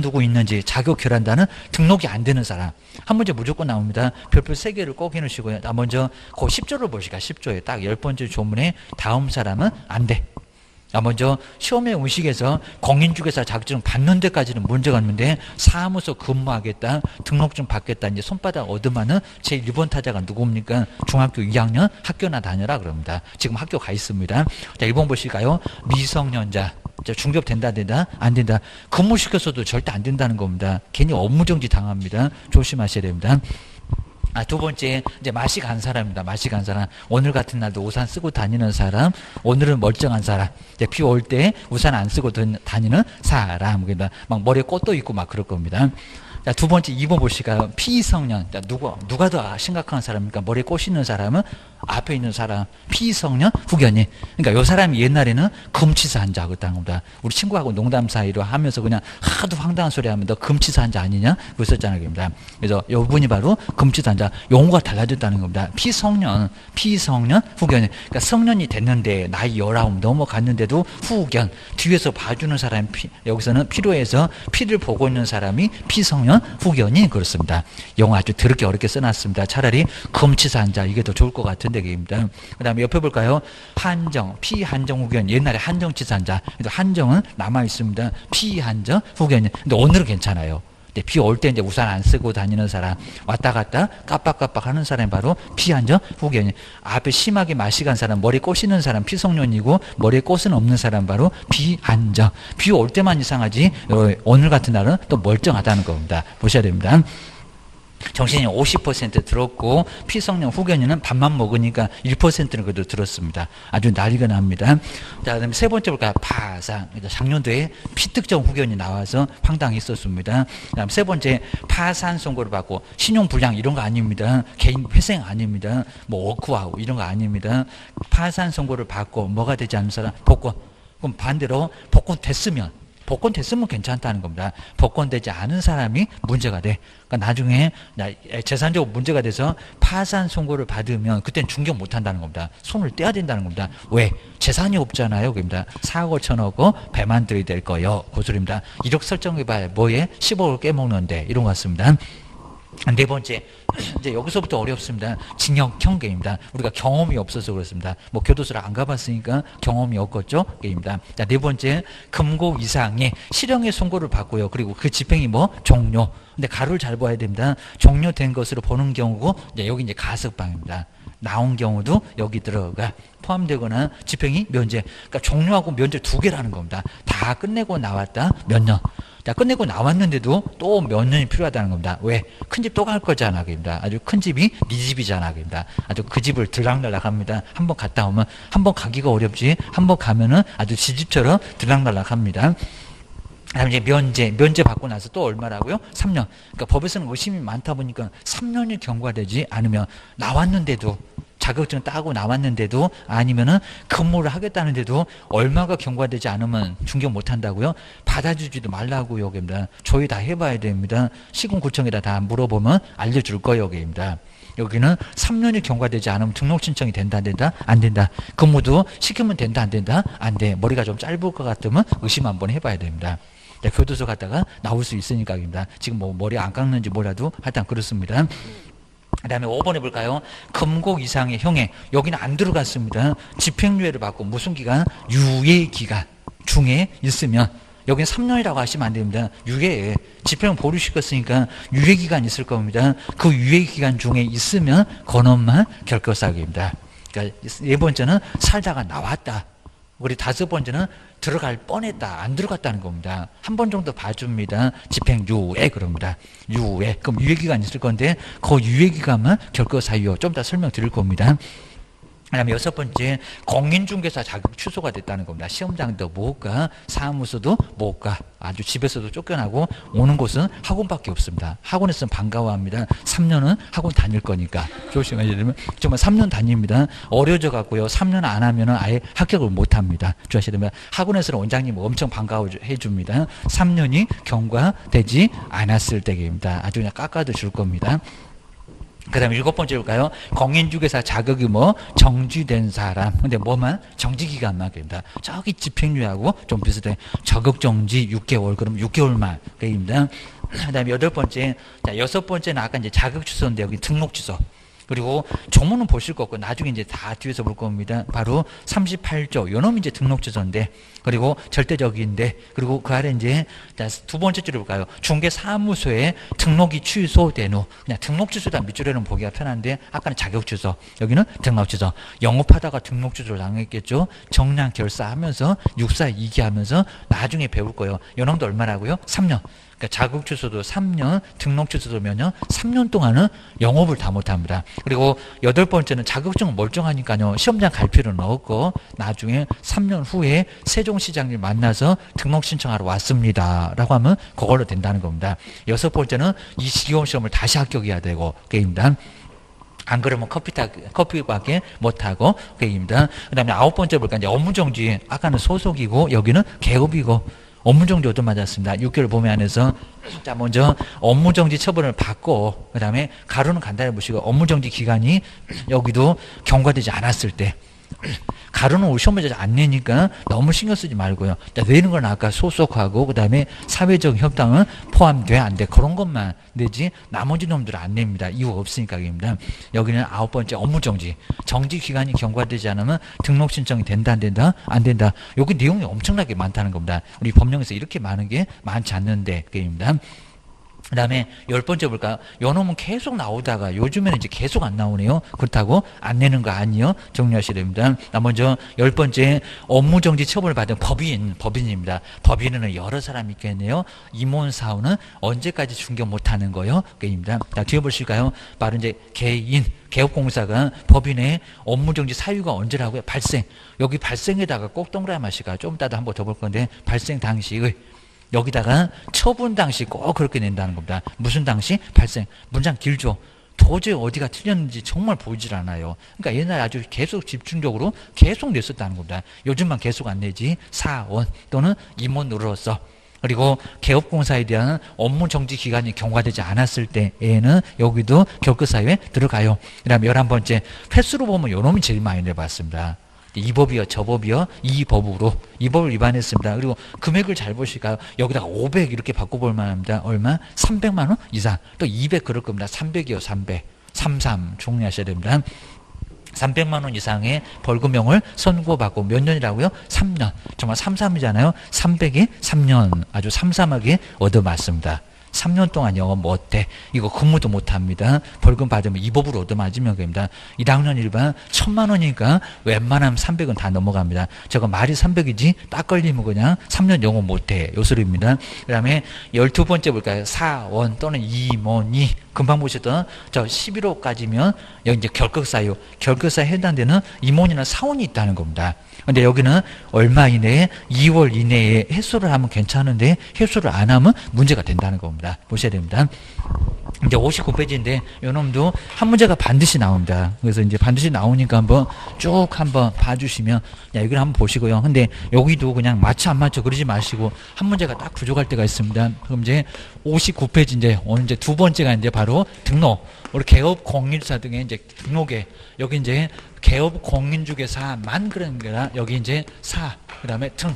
누구 있는지 자격 결한다는 등록이 안 되는 사람. 한 문제 무조건 나옵니다. 별표 3개를 꼭 해놓으시고요. 먼저 그 10조를 보시까 10조에 딱 10번째 조문에 다음 사람은 안 돼. 먼저 시험의 의식에서 공인중개사 자격증 받는 데까지는 문제가 없는데 사무소 근무하겠다, 등록증 받겠다, 이제 손바닥 얻으면은 제 1번 타자가 누굽니까? 중학교 2학년 학교나 다녀라 그럽니다. 지금 학교 가 있습니다. 자, 1번 보실까요? 미성년자. 중개업 된다 안 된다. 근무시켜서도 절대 안 된다는 겁니다. 괜히 업무정지 당합니다. 조심하셔야 됩니다. 두 번째, 이제 맛이 간 사람입니다. 맛이 간 사람. 오늘 같은 날도 우산 쓰고 다니는 사람, 오늘은 멀쩡한 사람. 이제 비 올 때 우산 안 쓰고 다니는 사람. 그러니까 막 머리에 꽃도 있고 막 그럴 겁니다. 자, 두 번째 2번 보실까요? 피성년. 자, 누가 더 심각한 사람입니까? 머리에 꽃 있는 사람은 앞에 있는 사람, 피성년, 후견인. 그러니까 요 사람이 옛날에는 금치사 한자 그랬다는 겁니다. 우리 친구하고 농담 사이로 하면서 그냥 하도 황당한 소리 하면 너 금치사 한자 아니냐? 그랬었잖아요. 겁니다. 그래서 요 분이 바로 금치사 한자. 용어가 달라졌다는 겁니다. 피성년, 후견인. 그러니까 성년이 됐는데 나이 19 넘어갔는데도 후견. 뒤에서 봐주는 사람이 여기서는 필요해서 피를 보고 있는 사람이 피성년, 후견인 그렇습니다. 용어 아주 더럽게 어렵게 써놨습니다. 차라리 금치사 한자 이게 더 좋을 것 같은데 입니다. 그 다음에 옆에 볼까요? 한정, 피한정 후견. 옛날에 한정치사 한자. 한정은 남아 있습니다. 피한정 후견. 근데 오늘은 괜찮아요. 비 올 때 이제 우산 안 쓰고 다니는 사람, 왔다 갔다 깜빡깜빡 하는 사람이 바로 피한정 후견이. 앞에 심하게 맛이 간 사람, 머리에 꽃 있는 사람 피성년이고 머리에 꽃은 없는 사람 바로 비한정. 비 올 때만 이상하지 오늘 같은 날은 또 멀쩡하다는 겁니다. 보셔야 됩니다. 정신이 50% 들었고 피성년 후견인은 밥만 먹으니까 1%는 그래도 들었습니다. 아주 난리가 납니다. 자, 그다음에 세 번째 볼까요? 파상. 작년도에 피특정 후견이 나와서 황당했었습니다. 그다음 세 번째 파산 선고를 받고 신용불량 이런 거 아닙니다. 개인 회생 아닙니다. 뭐 워크아웃 이런 거 아닙니다. 파산 선고를 받고 뭐가 되지 않는 사람 복권. 그럼 반대로 복권 됐으면 괜찮다는 겁니다. 복권되지 않은 사람이 문제가 돼. 그러니까 나중에 재산적으로 문제가 돼서 파산 선고를 받으면 그때는 중개 못 한다는 겁니다. 손을 떼야 된다는 겁니다. 왜? 재산이 없잖아요. 그럽니다. 4억 5천억을 배만 들이 될 거예요. 그 소리입니다. 1억 설정해봐야 뭐에 10억을 깨먹는데 이런 것 같습니다. 네 번째, 이제 여기서부터 어렵습니다. 징역형 게임입니다. 우리가 경험이 없어서 그렇습니다. 뭐 교도소를 안 가봤으니까 경험이 없겠죠? 게임입니다. 자, 네 번째, 금고 이상의 실형의 선고를 받고요. 그리고 그 집행이 뭐 종료. 근데 가루를 잘 봐야 됩니다. 종료된 것으로 보는 경우고, 이제 여기 이제 가석방입니다. 나온 경우도 여기 들어가 포함되거나 집행이 면제. 그러니까 종료하고 면제 두 개라는 겁니다. 다 끝내고 나왔다 몇 년. 자, 끝내고 나왔는데도 또 몇 년이 필요하다는 겁니다. 왜? 큰 집 또 갈 거잖아. 그럽니다. 아주 큰 집이 네 집이잖아. 그럽니다. 아주 그 집을 들락날락 합니다. 한번 갔다 오면 한번 가기가 어렵지. 한번 가면은 아주 지집처럼 들락날락 합니다. 다음에 이제 면제 받고 나서 또 얼마라고요? 3년. 그러니까 법에서는 의심이 많다 보니까 3년이 경과되지 않으면 나왔는데도 자격증 따고 나왔는데도 아니면은 근무를 하겠다는데도 얼마가 경과되지 않으면 중개 못 한다고요? 받아주지도 말라고요. 여기입니다. 조회 다 해봐야 됩니다. 시군구청에다 다 물어보면 알려줄 거예요. 여기입니다. 여기는 3년이 경과되지 않으면 등록 신청이 된다 안 된다? 안 된다. 근무도 시키면 된다 안 된다? 안 돼. 머리가 좀 짧을 것 같으면 의심 한번 해봐야 됩니다. 교도소 갔다가 나올 수 있으니까 입니다. 지금 뭐 머리 안 깎는지 몰라도 하여튼 그렇습니다. 그 다음에 5번 해볼까요? 금고 이상의 형해. 여기는 안 들어갔습니다. 집행유예를 받고 무슨 기간? 유예기간 중에 있으면 여기는 3년이라고 하시면 안 됩니다. 유예. 집행 보류 시켰으니까 유예기간 있을 겁니다. 그 유예기간 중에 있으면 건업만 결격사유입니다. 그러니까 네 번째는 살다가 나왔다. 우리 다섯 번째는 들어갈 뻔했다. 안 들어갔다는 겁니다. 한 번 정도 봐줍니다. 집행유예 그럽니다. 유예. 그럼 유예기간 있을 건데 그 유예기간만 결격사유 좀 더 설명드릴 겁니다. 그 다음에 여섯 번째, 공인중개사 자격 취소가 됐다는 겁니다. 시험장도 못 가, 사무소도 못 가, 아주 집에서도 쫓겨나고 오는 곳은 학원밖에 없습니다. 학원에서는 반가워합니다. 3년은 학원 다닐 거니까 조심하셔야 되면 정말 3년 다닙니다. 어려져 갖고요. 3년 안 하면은 아예 합격을 못 합니다. 조심하셔야 되면 학원에서는 원장님 엄청 반가워해 줍니다. 3년이 경과되지 않았을 때입니다. 아주 그냥 깎아도 줄 겁니다. 그 다음에 일곱 번째 볼까요? 공인중개사 자격이 뭐 정지된 사람. 근데 뭐만 정지기간만 됩니다. 저기 집행유예하고 좀 비슷해. 자격정지 6개월. 그럼 6개월만 됩니다. 그 다음에 여덟 번째, 자 여섯 번째는 아까 이제 자격 취소인데 여기 등록 취소. 그리고 조문은 보실 거 없고 나중에 이제 다 뒤에서 볼 겁니다. 바로 38조 요놈이 이제 등록 취소인데 그리고 절대적인데 그리고 그 아래 이제 두 번째 줄을 볼까요? 중개사무소에 등록이 취소된 후 그냥 등록 취소다 밑줄에는 보기가 편한데 아까는 자격 취소 여기는 등록 취소 영업하다가 등록 취소를 당했겠죠. 정량 결사하면서 육사 이기하면서 나중에 배울 거예요. 요놈도 얼마라고요? 3년. 그러니까 자격 취소도 3년, 등록 취소도 몇 년? 3년 동안은 영업을 다 못합니다. 그리고 8번째는 자격증은 멀쩡하니까요. 시험장 갈 필요는 없고 나중에 3년 후에 세종시장님 만나서 등록 신청하러 왔습니다. 라고 하면 그걸로 된다는 겁니다. 6번째는 이 시험을 다시 합격해야 되고 게임단. 안 그러면 커피밖에 못하고 게임입니다. 그 다음에 9번째 볼까? 이제 업무정지. 아까는 소속이고 여기는 개업이고 업무정지 얻어맞았습니다. 6개월 범위 안에서 자 먼저 업무정지 처분을 받고 그 다음에 가로는 간단히 보시고 업무정지 기간이 여기도 경과되지 않았을 때 가로는 우리 시험 문제 안 내니까 너무 신경 쓰지 말고요. 내는 건 아까 소속하고 그 다음에 사회적 협당은 포함돼 안 돼. 그런 것만 내지 나머지 놈들은 안 냅니다. 이유 없으니까 입니다. 여기는 9번째 업무정지. 정지 기간이 경과되지 않으면 등록 신청이 된다 안 된다? 안 된다. 여기 내용이 엄청나게 많다는 겁니다. 우리 법령에서 이렇게 많은 게 많지 않는데 그입니다. 그 다음에 10번째 볼까요? 요놈은 계속 나오다가 요즘에는 이제 계속 안 나오네요. 그렇다고 안 내는 거 아니요. 정리하셔야 됩니다. 먼저 10번째 업무정지 처분을 받은 법인입니다. 법인은 여러 사람이 있겠네요. 임원사원은 언제까지 중개 못하는 거요? 그입니다. 자, 뒤에 보실까요? 바로 이제 개인 개업공사가 법인의 업무정지 사유가 언제라고요? 발생. 여기 발생에다가 꼭 동그라미 하시가 좀 이따도 한번 더 볼 건데 발생 당시의 여기다가 처분 당시 꼭 그렇게 낸다는 겁니다. 무슨 당시? 발생. 문장 길죠. 도저히 어디가 틀렸는지 정말 보이질 않아요. 그러니까 옛날에 아주 계속 집중적으로 계속 냈었다는 겁니다. 요즘만 계속 안 내지 사원 또는 임원으로서 그리고 개업공사에 대한 업무정지 기간이 경과되지 않았을 때에는 여기도 결근사유에 들어가요. 그 다음에 11번째 횟수로 보면 요놈이 제일 많이 내봤습니다. 이 법이요, 저 법이요, 이 법으로 이 법을 위반했습니다. 그리고 금액을 잘 보실까요? 여기다가 500 이렇게 바꿔볼 만합니다. 얼마? 300만 원 이상. 또 200 그럴 겁니다. 300이요, 300. 33 정리하셔야 됩니다. 300만 원 이상의 벌금형을 선고받고 몇 년이라고요? 3년. 정말 33이잖아요. 300이 3년. 아주 삼삼하게 얻어맞습니다. 3년 동안 영업 못해. 이거 근무도 못합니다. 벌금 받으면 이 법으로 얻어맞으면 됩니다. 1학년 일반 1000만 원이니까 웬만하면 300은 다 넘어갑니다. 저거 말이 300이지 딱 걸리면 그냥 3년 영업 못해. 요 소리입니다. 그 다음에 12번째 볼까요? 사원 또는 임원이 금방 보셨던 저 11호까지면 여기 이제 결격사유. 결격사에 해당되는 임원이나 사원이 있다는 겁니다. 근데 여기는 얼마 이내에 2월 이내에 해소를 하면 괜찮은데 해소를 안 하면 문제가 된다는 겁니다. 보셔야 됩니다. 이제 59페이지인데 요놈도 한 문제가 반드시 나옵니다. 그래서 이제 반드시 나오니까 한번 쭉 한번 봐주시면 여기를 한번 보시고요. 근데 여기도 그냥 맞춰 안 맞춰 그러지 마시고 한 문제가 딱 부족할 때가 있습니다. 그럼 이제 59페이지 이제 오늘 이제 두 번째가 이제 바로 등록. 우리 개업 공인사 등의 이제 등록에 여기 이제 개업 공인중개사만 그런 게 아니라 여기 이제 사 그다음에 등.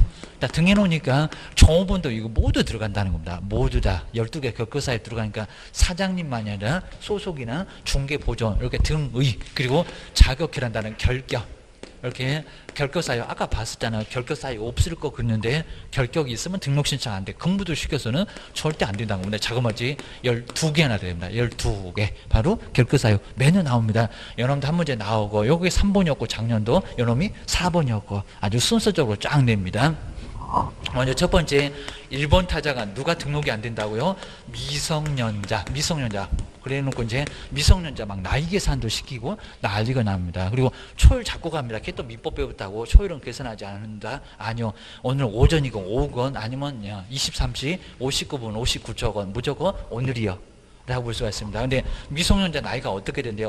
등해 놓으니까 종업원도 이거 모두 들어간다는 겁니다. 모두 다 12개 결격사에 들어가니까 사장님만이 아니라 소속이나 중개보존 이렇게 등의 그리고 자격이란다는 결격 이렇게 결격사유 아까 봤었잖아요. 결격사유 없을 거 그랬는데 결격이 있으면 등록 신청 안 돼. 근무도 시켜서는 절대 안 된다는 겁니다. 자그마치 12개나 됩니다. 12개 바로 결격사유 매년 나옵니다. 요놈도 한 문제 나오고 여기 3번이었고 작년도 요놈이 4번이었고 아주 순서적으로 쫙 냅니다. 먼저 첫 번째 1번 타자가 누가 등록이 안 된다고요? 미성년자 그래 놓고 이제 미성년자 막 나이 계산도 시키고 난리가 납니다. 그리고 초율 자꾸 갑니다. 걔 또 민법 배웠다고 초율은 계산하지 않는다? 아니요. 오늘 오전이건 오후건 아니면 23시 59분 59초건 무조건 오늘이요. 라고 볼 수가 있습니다. 근데 미성년자 나이가 어떻게 된대요?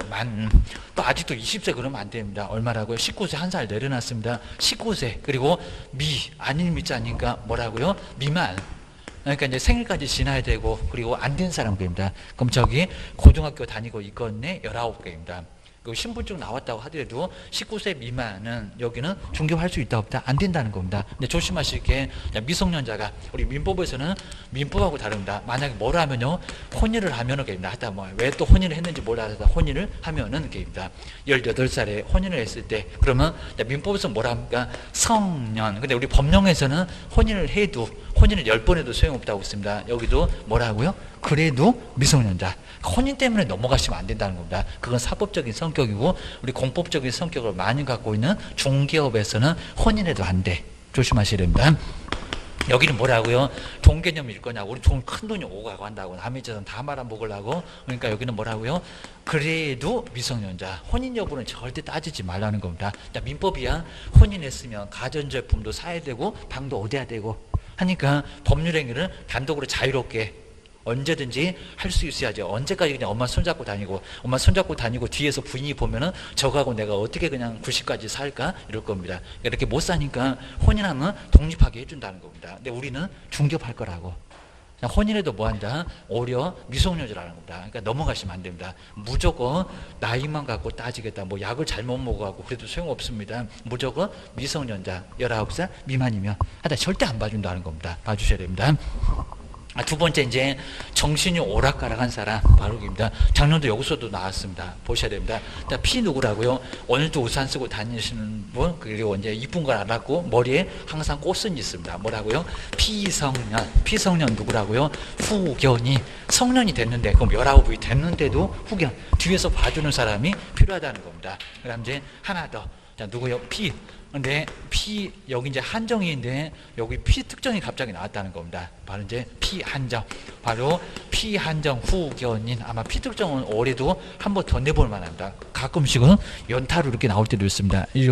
또 아직도 20세 그러면 안 됩니다. 얼마라고요? 19세 한 살 내려놨습니다. 19세 그리고 아닌 미자니까 뭐라고요? 미만. 그러니까 이제 생일까지 지나야 되고 그리고 안 된 사람 입니다. 그럼 저기 고등학교 다니고 있겠네 19개입니다. 신분증 나왔다고 하더라도 19세 미만은 여기는 중개할 수 있다 없다 안 된다는 겁니다. 근데 조심하실 게 미성년자가 우리 민법에서는 민법하고 다릅니다. 만약에 뭘 하면요 혼인을 하면은 됩니다. 하다 뭐 왜 또 혼인을 했는지 몰라서 혼인을 하면은 됩니다. 18살에 혼인을 했을 때 그러면 민법에서 뭐라 합니까? 성년. 근데 우리 법령에서는 혼인을 해도 혼인을 10번 해도 소용없다고 했습니다. 여기도 뭐라고요? 그래도 미성년자. 혼인 때문에 넘어가시면 안 된다는 겁니다. 그건 사법적인 성격이고 우리 공법적인 성격을 많이 갖고 있는 중개업에서는 혼인해도 안 돼. 조심하셔야 됩니다. 여기는 뭐라고요? 돈 개념일 거냐고. 우리 돈 큰 돈이 오고 가고 한다고. 남의 재산 다 말아먹으려고. 그러니까 여기는 뭐라고요? 그래도 미성년자. 혼인 여부는 절대 따지지 말라는 겁니다. 자, 민법이야. 혼인했으면 가전제품도 사야 되고 방도 얻어야 되고 하니까 법률행위를 단독으로 자유롭게 언제든지 할 수 있어야죠. 언제까지 그냥 엄마 손잡고 다니고 뒤에서 부인이 보면은 저거하고 내가 어떻게 그냥 90까지 살까? 이럴 겁니다. 이렇게 못 사니까 혼인하면 독립하게 해준다는 겁니다. 근데 우리는 중개할 거라고. 혼인해도 뭐 한다? 오히려 미성년자라는 겁니다. 그러니까 넘어가시면 안 됩니다. 무조건 나이만 갖고 따지겠다. 뭐 약을 잘못 먹어갖고 그래도 소용없습니다. 무조건 미성년자 19살 미만이면 하다 절대 안 봐준다는 겁니다. 봐주셔야 됩니다. 두 번째 이제 정신이 오락가락한 사람 바로 여기입니다. 작년도 여기서도 나왔습니다. 보셔야 됩니다. P 누구라고요? 오늘도 우산 쓰고 다니시는 분, 그리고 이제 이쁜 걸 알았고 머리에 항상 꽃은 있습니다. 뭐라고요? 피성년 누구라고요? 후견이 성년이 됐는데 그럼 19이 됐는데도 후견 뒤에서 봐주는 사람이 필요하다는 겁니다. 그다음 이제 하나 더. 자, 누구요? P. 근데 P 여기 이제 한정인데 여기 P 특정이 갑자기 나왔다는 겁니다. 바로 이제 P 한정. 바로 P 한정 후견인. 아마 P 특정은 올해도 한 번 더 내볼 만합니다. 가끔씩은 연타로 이렇게 나올 때도 있습니다. 이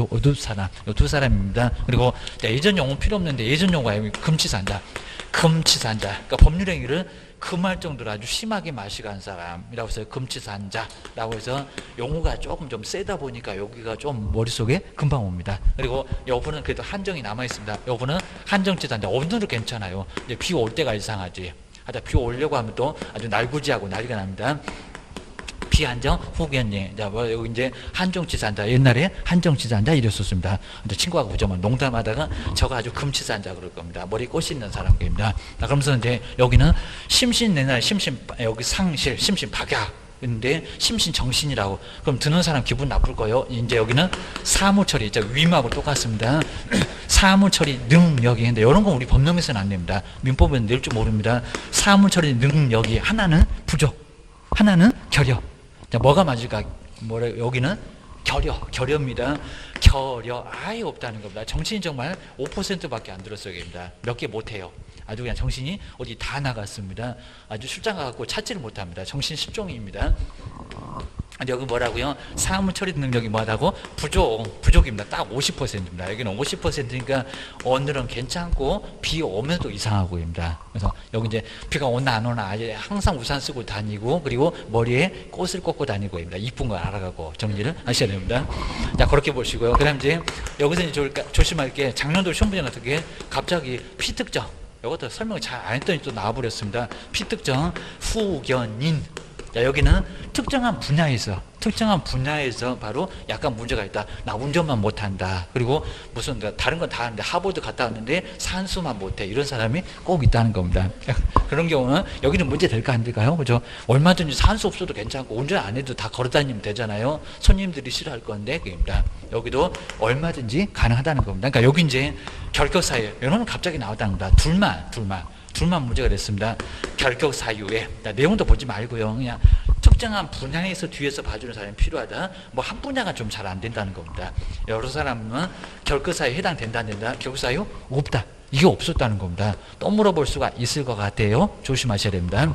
두 사람입니다. 그리고 예전 용어 필요 없는데 예전 용어가 금치산자. 그러니까 법률행위를 금할 정도로 아주 심하게 마시간 사람이라고 해서 금치산자라고 해서 용어가 조금 좀 세다 보니까 여기가 좀 머릿속에 금방 옵니다. 그리고 여부는 그래도 한정이 남아 있습니다. 여부는 한정치산자. 오늘은 괜찮아요. 이제 비 올 때가 이상하지. 하다 비 오려고 하면 또 아주 날구지하고 난리가 납니다. 피한정 후견인. 자, 뭐 여기 이제 한정치산자. 옛날에 한정치산자 이랬었습니다. 근데 친구하고 그저만 농담하다가 저거 아주 금치산자 그럴 겁니다. 머리 꽃이 있는 사람입니다. 그러면서 이제 여기는 심신내날 여기 상실 심신박약. 근데 심신정신이라고. 그럼 듣는 사람 기분 나쁠 거예요. 이제 여기는 사무처리, 위임하고 똑같습니다. 사무처리 능력이. 근데 이런 건 우리 법령에서는 안 됩니다. 민법에는 낼 줄 모릅니다. 사무처리 능력이 하나는 부족, 하나는 결여. 자, 뭐가 맞을까? 여기는 결여입니다. 결여 아예 없다는 겁니다. 정신이 정말 5%밖에 안 들었어요. 여기입니다. 몇 개 못해요. 아주 그냥 정신이 어디 다 나갔습니다. 아주 출장 가갖고 찾지를 못합니다. 정신 실종입니다. 여기 뭐라고요? 사무처리 능력이 뭐하다고? 부족입니다. 딱 50%입니다. 여기는 50%니까 오늘은 괜찮고 비 오면 또 이상하고입니다. 그래서 여기 이제 비가 오나 안 오나 아예 항상 우산 쓰고 다니고 그리고 머리에 꽃을 꽂고 다니고입니다. 이쁜 거 알아가고 정리를 하셔야 됩니다. 자, 그렇게 보시고요. 그다음 이제 여기서 이제 조심할 게 작년도 시험 문제 같은 게 갑자기 피특정. 이것도 설명을 잘 안 했더니 또 나와버렸습니다. 피특정 후견인. 자, 여기는 특정한 분야에서 바로 약간 문제가 있다. 나 운전만 못한다. 그리고 무슨 다른 건 다 하는데 하버드 갔다 왔는데 산수만 못해. 이런 사람이 꼭 있다는 겁니다. 그런 경우는 여기는 문제 될까 안 될까요? 그죠? 얼마든지 산수 없어도 괜찮고 운전 안 해도 다 걸어 다니면 되잖아요. 손님들이 싫어할 건데 그입니다. 여기도 얼마든지 가능하다는 겁니다. 그러니까 여기 이제 결격 사유 이런 갑자기 나왔다는 겁니다. 둘만 문제가 됐습니다. 결격 사유에 내용도 보지 말고요. 그냥 특정한 분야에서 뒤에서 봐주는 사람이 필요하다. 뭐 한 분야가 좀 잘 안 된다는 겁니다. 여러 사람은 결격 사유에 해당된다 안 된다. 결격 사유 없다. 이게 없었다는 겁니다. 또 물어볼 수가 있을 것 같아요. 조심하셔야 됩니다.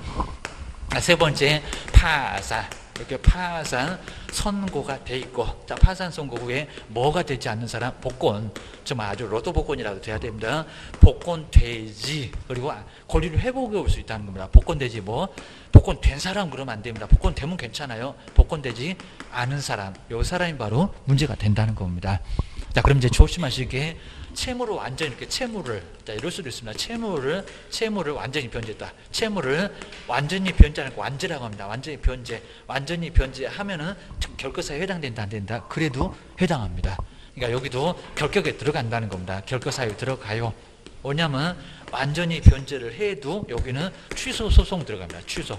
세 번째 파산. 이렇게 파산 선고가 돼 있고, 자, 파산 선고 후에 뭐가 되지 않는 사람? 복권. 정말 아주 로또 복권이라도 돼야 됩니다. 복권 되지. 그리고 권리를 회복해 올 수 있다는 겁니다. 복권 되지 뭐? 복권 된 사람 그러면 안 됩니다. 복권 되면 괜찮아요. 복권 되지 않은 사람. 요 사람이 바로 문제가 된다는 겁니다. 자, 그럼 이제 조심하시게 채무를 완전히 이렇게 채무를, 자, 이럴 수도 있습니다. 채무를 완전히 변제했다. 채무를 완전히 변제하는 거 완제라고 합니다. 완전히 변제하면은 결격사유에 해당된다 안 된다. 그래도 해당합니다. 그러니까 여기도 결격에 들어간다는 겁니다. 결격사유 들어가요. 왜냐면 완전히 변제를 해도 여기는 취소 소송 들어갑니다. 취소.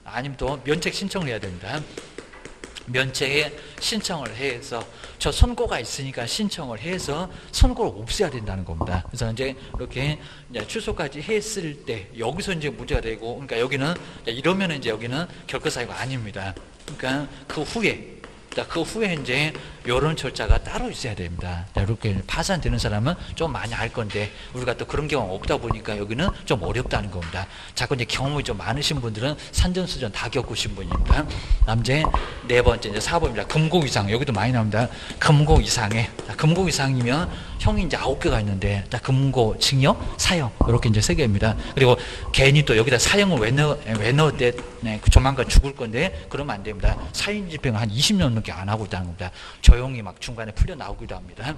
아니면 또 면책 신청을 해야 됩니다. 면책에 신청을 해서 저 선고가 있으니까 신청을 해서 선고를 없애야 된다는 겁니다. 그래서 이제 이렇게 이제 취소까지 했을 때 여기서 이제 문제가 되고, 그러니까 여기는 이러면 이제 여기는 결격 사유가 아닙니다. 그러니까 그 후에 자, 그 후에 이제 이런 절차가 따로 있어야 됩니다. 자, 이렇게 파산되는 사람은 좀 많이 알 건데 우리가 또 그런 경우가 없다 보니까 여기는 좀 어렵다는 겁니다. 자꾸 이제 경험이 좀 많으신 분들은 산전수전 다 겪으신 분입니다. 남제 네 번째 이제 4번입니다. 금고 이상 여기도 많이 나옵니다. 금고 이상에 자, 금고 이상이면 형이 이제 9개가 있는데 자, 금고, 징역, 사형 이렇게 이제 3개입니다. 그리고 괜히 또 여기다 사형을 왜 넣었대? 네, 조만간 죽을 건데 그러면 안 됩니다. 사형 집행을 한 20년 넘게 안 하고 있다는 겁니다. 조용히 막 중간에 풀려 나오기도 합니다.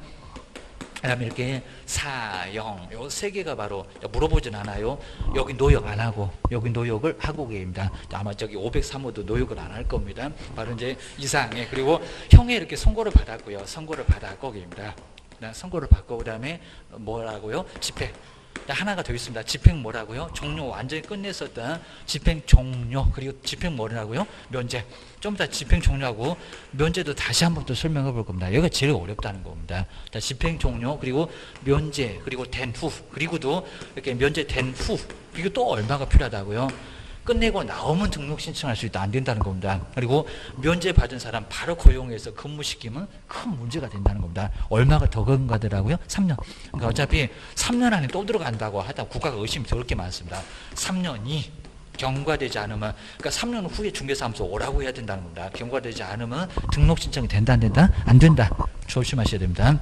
그다음에 이렇게 사형 요 3개가 바로 물어보진 않아요. 여기 노역 안 하고 여기 노역을 하고 계십니다. 아마 저기 503호도 노역을 안 할 겁니다. 바로 이제 이상에 그리고 형에 이렇게 선고를 받았고요. 선고를 받았고 계십니다. 선고를 받고 그다음에 뭐라고요? 집행. 하나가 더 있습니다. 집행 뭐라고요? 종료 완전히 끝냈었다. 집행 종료 그리고 집행 뭐라고요? 면제. 좀 이따 집행 종료하고 면제도 다시 한번 또 설명해 볼 겁니다. 여기가 제일 어렵다는 겁니다. 자, 집행 종료 그리고 면제 그리고 된 후 그리고도 이렇게 면제된 후 그리고 또 얼마가 필요하다고요? 끝내고 나오면 등록 신청할 수 있다. 안 된다는 겁니다. 그리고 면제 받은 사람 바로 고용해서 근무시키면 큰 문제가 된다는 겁니다. 얼마가 더 건가더라고요? 3년. 그러니까 어차피 3년 안에 또 들어간다고 하다 국가가 의심이 더럽게 많습니다. 3년이 경과되지 않으면 그러니까 3년 후에 중개사무소 오라고 해야 된다는 겁니다. 경과되지 않으면 등록 신청이 된다 안 된다? 안 된다. 조심하셔야 됩니다.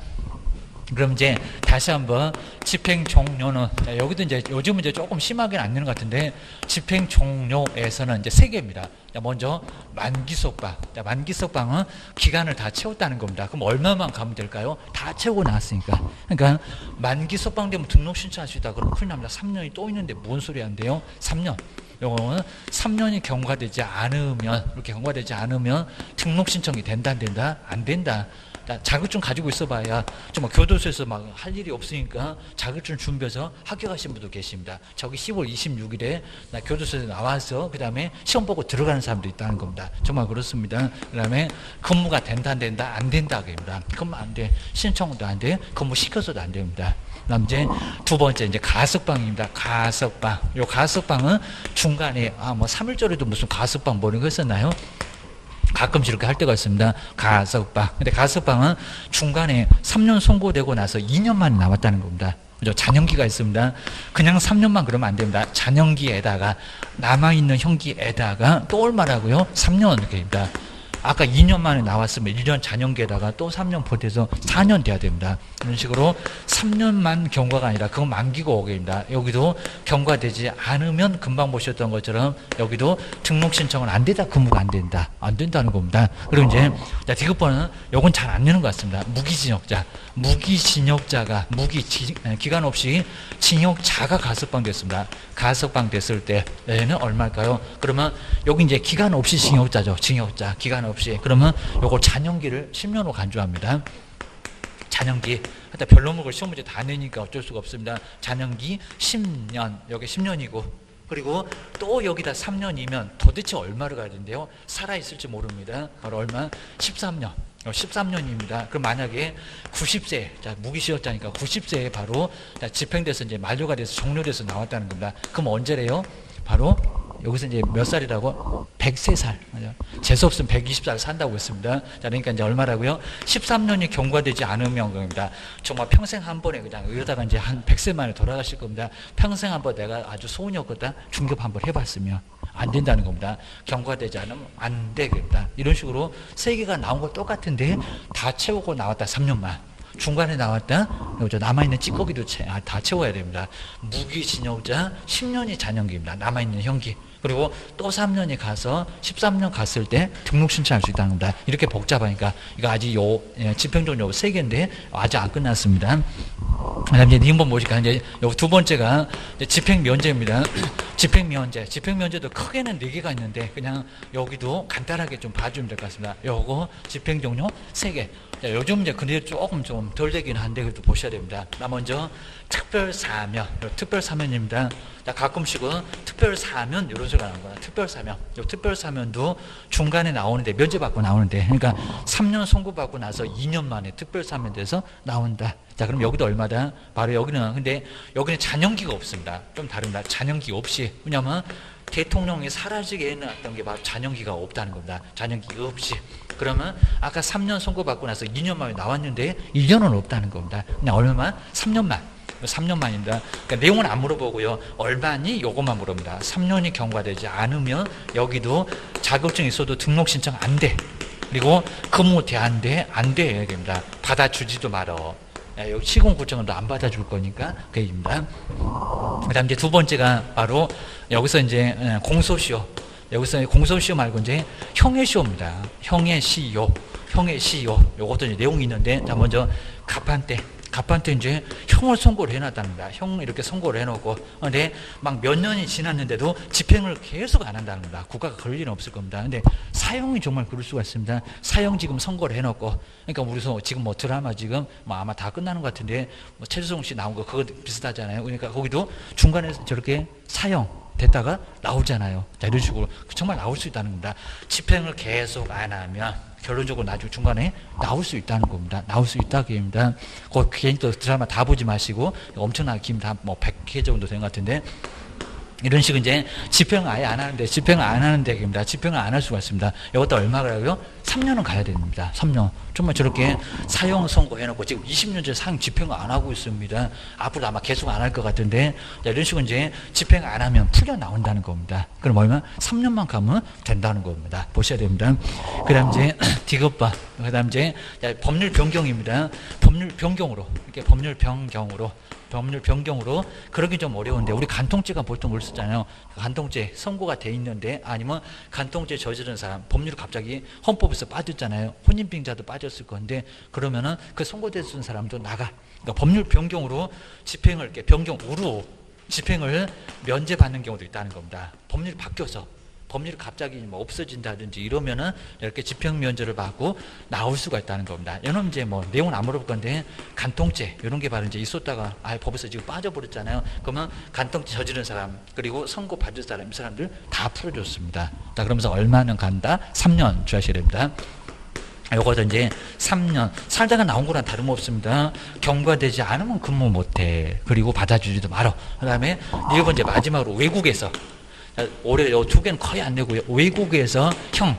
그럼 이제 다시 한번 집행 종료는 자, 여기도 이제 요즘은 이제 조금 심하게는 안 되는 것 같은데 집행 종료에서는 이제 3개입니다. 자, 먼저 만기 속방. 자, 만기 속방은 기간을 다 채웠다는 겁니다. 그럼 얼마만 가면 될까요? 다 채우고 나왔으니까. 그러니까 만기 속방 되면 등록 신청할 수 있다. 그럼 큰일 납니다. 3년이 또 있는데 뭔 소리 한대요? 3년. 요거는 3년이 경과되지 않으면 이렇게 경과되지 않으면 등록 신청이 된다 안 된다? 안 된다. 자격증 가지고 있어봐야 좀 교도소에서 막 할 일이 없으니까 자격증 준비해서 합격하신 분도 계십니다. 저기 10월 26일에 나 교도소에서 나와서 그 다음에 시험 보고 들어가는 사람도 있다는 겁니다. 정말 그렇습니다. 그 다음에 근무가 된다 안 된다? 안 된다 그럽니다. 근무 안 돼. 신청도 안 돼. 근무 시켜서도 안 됩니다. 그다음 이제 두 번째 이제 가석방입니다. 가석방. 요 가석방은 중간에 뭐 3일절에도 무슨 가석방 뭐라고 했었나요? 가끔씩 이렇게 할 때가 있습니다. 가석방. 근데 가석방은 중간에 3년 선고되고 나서 2년 만에 남았다는 겁니다. 그죠? 잔형기가 있습니다. 그냥 3년만 그러면 안 됩니다. 잔형기에다가 남아있는 형기에다가 또 얼마라고요? 3년 이렇게 됩니다. 아까 2년 만에 나왔으면 1년 잔형기에다가 또 3년 보태서 4년 돼야 됩니다. 이런 식으로 3년만 경과가 아니라 그건 만기고 오게 됩니다. 여기도 경과되지 않으면 금방 보셨던 것처럼 여기도 등록 신청은 안 되다 근무가 안 된다. 안 된다는 겁니다. 그리고 이제 디귿번은 요건 잘 안 되는 것 같습니다. 무기징역자. 무기징역자가 기간 없이 징역자가 가석방 됐습니다. 가석방 됐을 때는 얼마일까요? 그러면 여기 이제 기간 없이 징역자죠. 징역자. 기간 없이. 그러면 요거 잔형기를 10년으로 간주합니다. 잔형기. 하여튼 별로 먹을 시험 문제 다 내니까 어쩔 수가 없습니다. 잔형기 10년. 여기 10년이고. 그리고 또 여기다 3년이면 도대체 얼마를 가야 된대요? 살아있을지 모릅니다. 바로 얼마? 13년. 13년입니다. 그럼 만약에 90세, 자, 무기징역자니까 90세에 바로 집행돼서 이제 만료가 돼서 종료돼서 나왔다는 겁니다. 그럼 언제래요? 바로 여기서 이제 몇 살이라고? 103살. 맞아. 재수없으면 120살 산다고 했습니다. 자, 그러니까 이제 얼마라고요? 13년이 경과되지 않으면 겁니다. 정말 평생 한 번에 그냥 이러다가 이제 한 100세 만에 돌아가실 겁니다. 평생 한 번 내가 아주 소원이 없거든. 중급 한 번 해봤으면 안 된다는 겁니다. 경과되지 않으면 안 되겠다. 이런 식으로 3개가 나온 거 똑같은데 다 채우고 나왔다. 3년만. 중간에 나왔다. 남아있는 찌꺼기도 다 채워야 됩니다. 무기징역자 10년이 잔형기입니다. 남아있는 형기. 그리고 또 3년이 가서 13년 갔을 때 등록 신청할 수 있다는 겁니다. 이렇게 복잡하니까 이거 아직 집행종료 3개인데 아직 안 끝났습니다. 그다음 이제 니은번 보시니까 이제 요 두 번째가 이제 집행면제입니다. 집행면제. 집행면제도 크게는 4개가 있는데 그냥 여기도 간단하게 좀 봐주면 될 것 같습니다. 요거 집행종료 3개. 자, 요즘 이제 근데 조금 좀 덜 되긴 한데 그래도 보셔야 됩니다. 먼저 특별사면. 특별사면입니다. 자, 가끔씩은 특별사면 이런 소리가 나오는 거야. 특별사면. 요 특별사면도 중간에 나오는데 면제받고 나오는데 그러니까 3년 선고받고 나서 2년 만에 특별사면 돼서 나온다. 자, 그럼 여기도 얼마다? 겁니다. 바로 여기는, 근데 여기는 잔영기가 없습니다. 좀 다릅니다. 잔영기 없이. 왜냐면 대통령이 사라지게 해놨던 게 바로 잔영기가 없다는 겁니다. 잔영기 없이. 그러면 아까 3년 선고받고 나서 2년 만에 나왔는데 1년은 없다는 겁니다. 그냥 얼마만? 3년만. 3년만입니다. 그러니까 내용은 안 물어보고요. 얼마니? 요것만 물어봅니다. 3년이 경과되지 않으면 여기도 자격증 있어도 등록 신청 안 돼. 그리고 근무 돼, 안 돼? 안 돼. 얘기입니다. 받아주지도 말어. 여기 시공구청도 안 받아줄 거니까 그 얘기입니다. 그 다음 이제 두 번째가 바로 여기서 이제 공소시효. 여기서 공소시효 말고 이제 형해시효입니다. 형해시효. 형해시효. 요것도 이제 내용이 있는데, 자, 먼저 갑판때 이제 형을 선고를 해놨답니다. 형 이렇게 선고를 해놓고, 근데 막 몇 년이 지났는데도 집행을 계속 안 한다는 겁니다. 국가가 그럴 일은 없을 겁니다. 근데 사형이 정말 그럴 수가 있습니다. 사형 지금 선고를 해놓고, 그러니까 우리서 지금 뭐 드라마 지금 뭐 아마 다 끝나는 것 같은데, 뭐 최수종 씨 나온 거 그거 비슷하잖아요. 그러니까 거기도 중간에 저렇게 사형 됐다가 나오잖아요. 자, 이런 식으로 정말 나올 수 있다는 겁니다. 집행을 계속 안 하면 결론적으로 나중에 중간에 나올 수 있다는 겁니다. 나올 수 있다 그 얘기입니다. 그 괜히 또 드라마 다 보지 마시고, 엄청나게 긴 다 뭐 100회 정도 된 것 같은데, 이런 식으로 이제 집행을 아예 안 하는데, 집행을 안 하는 데입니다. 집행을 안 할 수가 있습니다. 이것도 얼마라고요? 3년은 가야 됩니다. 3년. 정말 저렇게 사형 선고해놓고 지금 20년째 사형 집행을 안 하고 있습니다. 앞으로 아마 계속 안 할 것 같은데, 자, 이런 식으로 이제 집행 안 하면 풀려 나온다는 겁니다. 그럼 얼마? 3년만 가면 된다는 겁니다. 보셔야 됩니다. 그 다음 이제 디귿바. 그 다음 이제 법률 변경입니다. 법률 변경으로. 이렇게 법률 변경으로 그러기 좀 어려운데, 우리 간통죄가 보통 올 쓰잖아요. 간통죄 선고가 돼 있는데, 아니면 간통죄 저지른 사람 법률이 갑자기 헌법에서 빠졌잖아요. 혼인빙자도 빠졌을 건데, 그러면은 그 선고됐은 사람도 나가. 그러니까 법률 변경으로 집행을 이렇게 변경으로 집행을 면제받는 경우도 있다는 겁니다. 법률이 바뀌어서. 법률이 갑자기 뭐 없어진다든지 이러면은 이렇게 집행 면제를 받고 나올 수가 있다는 겁니다. 이런 이제 뭐 내용은 안 물어볼 건데, 간통죄 이런 게 바로 이제 있었다가 아예 법에서 지금 빠져버렸잖아요. 그러면 간통죄 저지른 사람, 그리고 선고 받을 사람, 이 사람들 다 풀어줬습니다. 자, 그러면서 얼마는 간다? 3년 주하셔야 됩니다. 요거도 이제 3년 살다가 나온 거랑 다름없습니다. 경과되지 않으면 근무 못해. 그리고 받아주지도 말어. 그 다음에 네 번째 마지막으로 외국에서, 올해 요 두 개는 거의 안 내고요. 외국에서 형,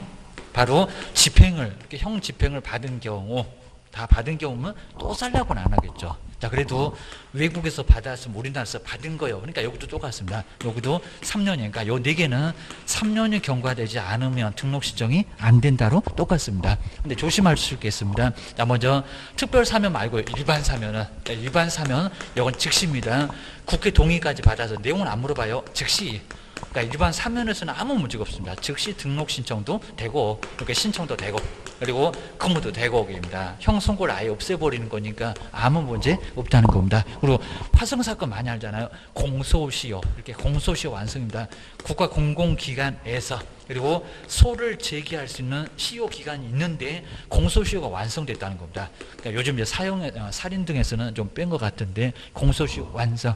바로 집행을, 이렇게 형 집행을 받은 경우, 다 받은 경우면 또 살라고는 안 하겠죠. 자, 그래도 외국에서 받았으면 우리나라에서 받은 거예요. 그러니까 여기도 똑같습니다. 여기도 3년이니까 요 네 개는 3년이 경과되지 않으면 등록 신청이 안 된다로 똑같습니다. 근데 조심하실 게 있습니다. 자, 먼저 특별 사면 말고 일반 사면은, 일반 사면 이건 즉시입니다. 국회 동의까지 받아서 내용은 안 물어봐요. 즉시. 그러니까 일반 사면에서는 아무 문제가 없습니다. 즉시 등록 신청도 되고, 이렇게 신청도 되고, 그리고 근무도 되고, 입니다. 형 선고를 아예 없애버리는 거니까 아무 문제 없다는 겁니다. 그리고 화성 사건 많이 알잖아요. 공소시효, 이렇게 공소시효 완성입니다. 국가 공공기관에서, 그리고 소를 제기할 수 있는 시효 기간이 있는데 공소시효가 완성됐다는 겁니다. 그러니까 요즘 이제 살인 등에서는 좀 뺀 것 같은데, 공소시효 완성.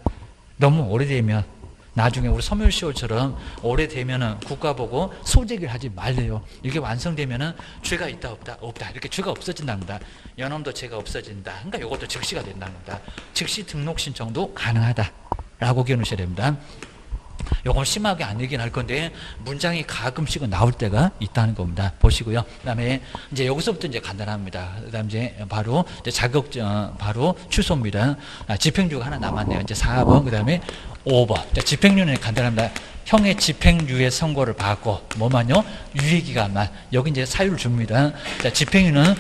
너무 오래되면 나중에 우리 소멸시효처럼 오래되면은 국가 보고 소제기를 하지 말래요. 이게 완성되면은 죄가 있다 없다 없다, 이렇게 죄가 없어진답니다. 연엄도 죄가 없어진다. 그러니까 이것도 즉시가 된다는 겁니다. 즉시 등록 신청도 가능하다라고 기억하셔야 됩니다. 요건 심하게 안 얘기는 할 건데, 문장이 가끔씩은 나올 때가 있다는 겁니다. 보시고요. 그 다음에 이제 여기서부터 이제 간단합니다. 그 다음 이제 바로 이제 자격증, 바로 취소입니다. 집행유예가 하나 남았네요. 이제 4번, 그 다음에 5번. 자, 집행유예는 간단합니다. 형의 집행유예 선고를 받고, 뭐만요? 유예기간만. 여기 이제 사유를 줍니다. 자, 집행유예는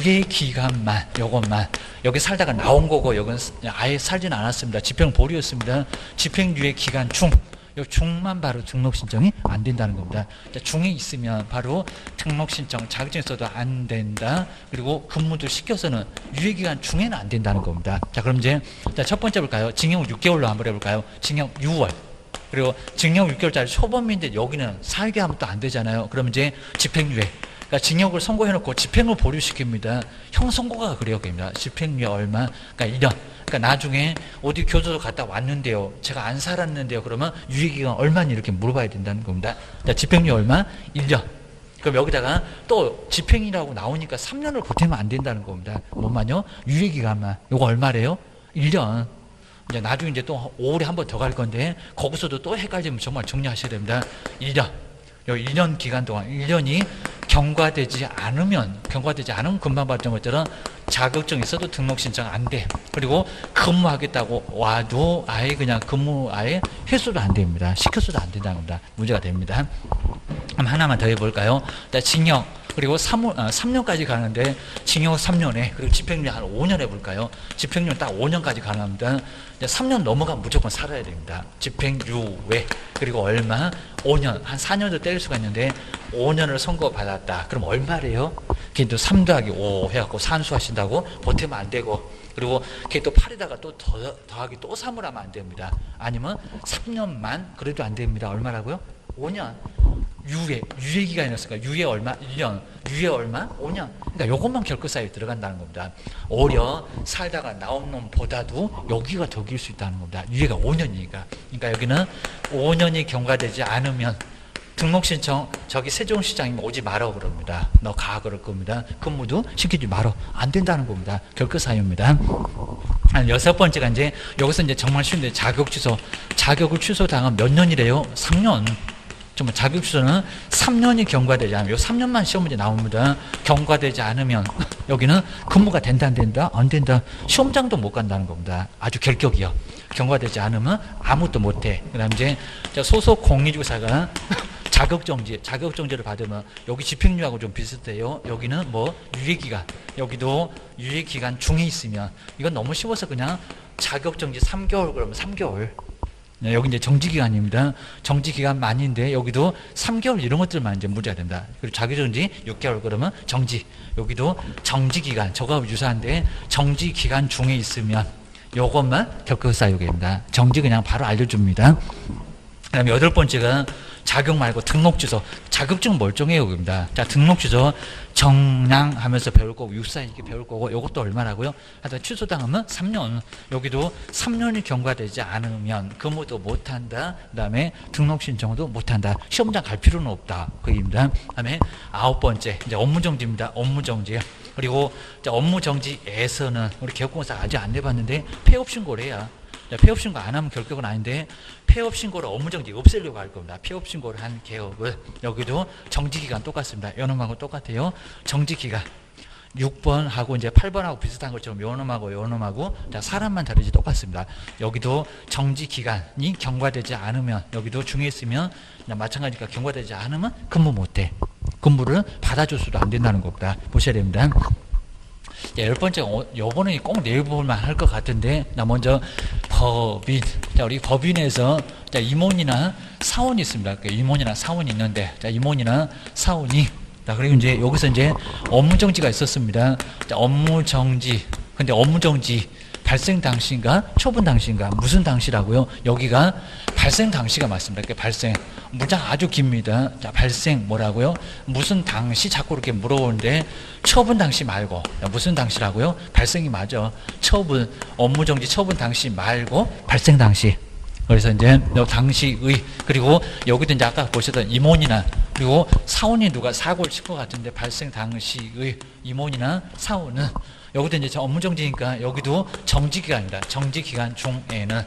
유예기간만, 요것만. 여기 살다가 나온 거고, 여기는 아예 살진 않았습니다. 집행 보류였습니다. 집행유예 기간 중, 요 중만 바로 등록 신청이 안 된다는 겁니다. 자, 중에 있으면 바로 등록 신청, 자격증 있어도 안 된다. 그리고 근무도 시켜서는 유예기간 중에는 안 된다는 겁니다. 자, 그럼 이제 첫 번째 볼까요? 징역 6개월로 한번 해볼까요? 징역 6월. 그리고 징역 6개월짜리 초범인데 여기는 사유기 하면 또 안 되잖아요. 그럼 이제 집행유예. 그러니까 징역을 선고해놓고 집행을 보류시킵니다. 형 선고가 그래요, 그입니다. 집행유예 얼마? 그러니까 1년. 그러니까 나중에 어디 교도소 갔다 왔는데요, 제가 안 살았는데요, 그러면 유예기간 얼마니 이렇게 물어봐야 된다는 겁니다. 자, 집행유예 얼마? 1년. 그럼 여기다가 또 집행이라고 나오니까 3년을 보태면 안 된다는 겁니다. 뭐만요? 유예기간만. 요거 얼마래요? 1년. 이제 나중에 이제 또 5월에 한 번 더 갈 건데, 거기서도 또 헷갈리면 정말 정리하셔야 됩니다. 1년. 요 1년 기간 동안, 1년이 경과되지 않으면 금방 봤던 것처럼 자격증 있어도 등록 신청 안 돼. 그리고 근무하겠다고 와도 아예 그냥 근무 아예 해소도 안 됩니다. 시켜서도 안 된다는 겁니다. 문제가 됩니다. 그럼 하나만 더 해볼까요? 징역. 그리고 3년까지 가는데 징역 3년에 그리고 집행유예 한 5년 해볼까요? 집행유예 딱 5년까지 가능합니다. 3년 넘어가면 무조건 살아야 됩니다. 집행유예 그리고 얼마? 5년 한 4년도 때릴 수가 있는데 5년을 선고받았다. 그럼 얼마래요? 그게 또 3 더하기 5 해갖고 산수하신다고 보태면 안 되고 그리고 그게 또 8에다가 또 더하기 또 3을 하면 안 됩니다. 아니면 3년만 그래도 안 됩니다. 얼마라고요? 5년. 유예 기간이었으니까 유예 얼마? 1년. 유예 얼마? 5년. 그러니까 요것만 결과사유에 들어간다는 겁니다. 오히려 살다가 나온 놈보다도 여기가 더 길 수 있다는 겁니다. 유예가 5년이니까. 그러니까 여기는 5년이 경과되지 않으면 등록 신청 저기 세종시장이면 오지 마라 그럽니다. 너 가 그럴 겁니다. 근무도 시키지 마라. 안 된다는 겁니다. 결과사유입니다. 한 6번째가 이제 여기서 이제 정말 쉬운데 자격 취소. 자격을 취소당하면 몇 년이래요? 3년. 정말 자격 취소는 3년이 경과되지 않으면 요 3년만 시험 문제 나옵니다. 경과되지 않으면 여기는 근무가 된다 안 된다? 안 된다. 시험장도 못 간다는 겁니다. 아주 결격이요. 경과되지 않으면 아무것도 못해. 그 다음 이제 소속 공인중개사가 자격정지를 받으면 여기 집행유예하고 좀 비슷해요. 여기는 뭐 유예기간, 여기도 유예기간 중에 있으면 이건 너무 쉬워서 그냥 자격정지 3개월 그러면 3개월. 여기 이제 정지기간입니다. 정지기간 만인데 여기도 3개월 이런 것들만 이제 문제가 된다. 그리고 자격정지 6개월 그러면 정지. 여기도 정지기간 저거하고 유사한데 정지기간 중에 있으면 요것만 결격사유입니다. 정지 그냥 바로 알려줍니다. 그 다음에 8번째가 자격 말고 등록 취소. 자격증은 멀쩡해요. 입니다. 자, 등록 취소 정량하면서 배울 거고 유사히 이렇게 배울 거고 이것도 얼마라고요? 하여튼 취소당하면 3년. 여기도 3년이 경과되지 않으면 근무도 못한다. 그 다음에 등록 신청도 못한다. 시험장 갈 필요는 없다. 그입니다. 그 다음에 9번째 이제 업무정지입니다. 업무정지. 그리고 업무정지에서는 우리 개업공사 아직 안 내봤는데 폐업 신고를 해야. 폐업 신고 안 하면 결격은 아닌데 폐업 신고를 업무정지 없애려고 할 겁니다. 폐업 신고를 한 개업을 여기도 정지기간 똑같습니다. 요놈하고 똑같아요. 정지기간 6번하고 이제 8번하고 비슷한 것처럼 요놈하고 자, 사람만 다르지 똑같습니다. 여기도 정지기간이 경과되지 않으면 여기도 중에 있으면 마찬가지니까 경과되지 않으면 근무 못해. 근무를 받아줄 수도 안 된다는 겁니다. 보셔야 됩니다. 10번째, 요거는 꼭 내볼만 할 것 같은데, 나 먼저 법인. 자, 우리 법인에서, 자, 임원이나 사원이 있습니다. 임원이나 사원이 있는데, 자, 임원이나 사원이. 자, 그리고 이제 여기서 이제 업무정지가 있었습니다. 자, 업무정지. 근데 업무정지 발생 당시인가? 처분 당시인가? 무슨 당시라고요? 여기가 발생 당시가 맞습니다. 그러니까 발생. 문장 아주 깁니다. 자, 발생 뭐라고요? 무슨 당시 자꾸 이렇게 물어보는데 처분 당시 말고 무슨 당시라고요? 발생이 맞아. 처분, 업무정지 처분 당시 말고 발생 당시. 그래서 이제 당시의 그리고 여기도 이제 아까 보셨던 임원이나 그리고 사원이 누가 사고를 칠 것 같은데 발생 당시의 임원이나 사원은 여기도 이제 업무정지니까 여기도 정지기간입니다. 정지기간 중에는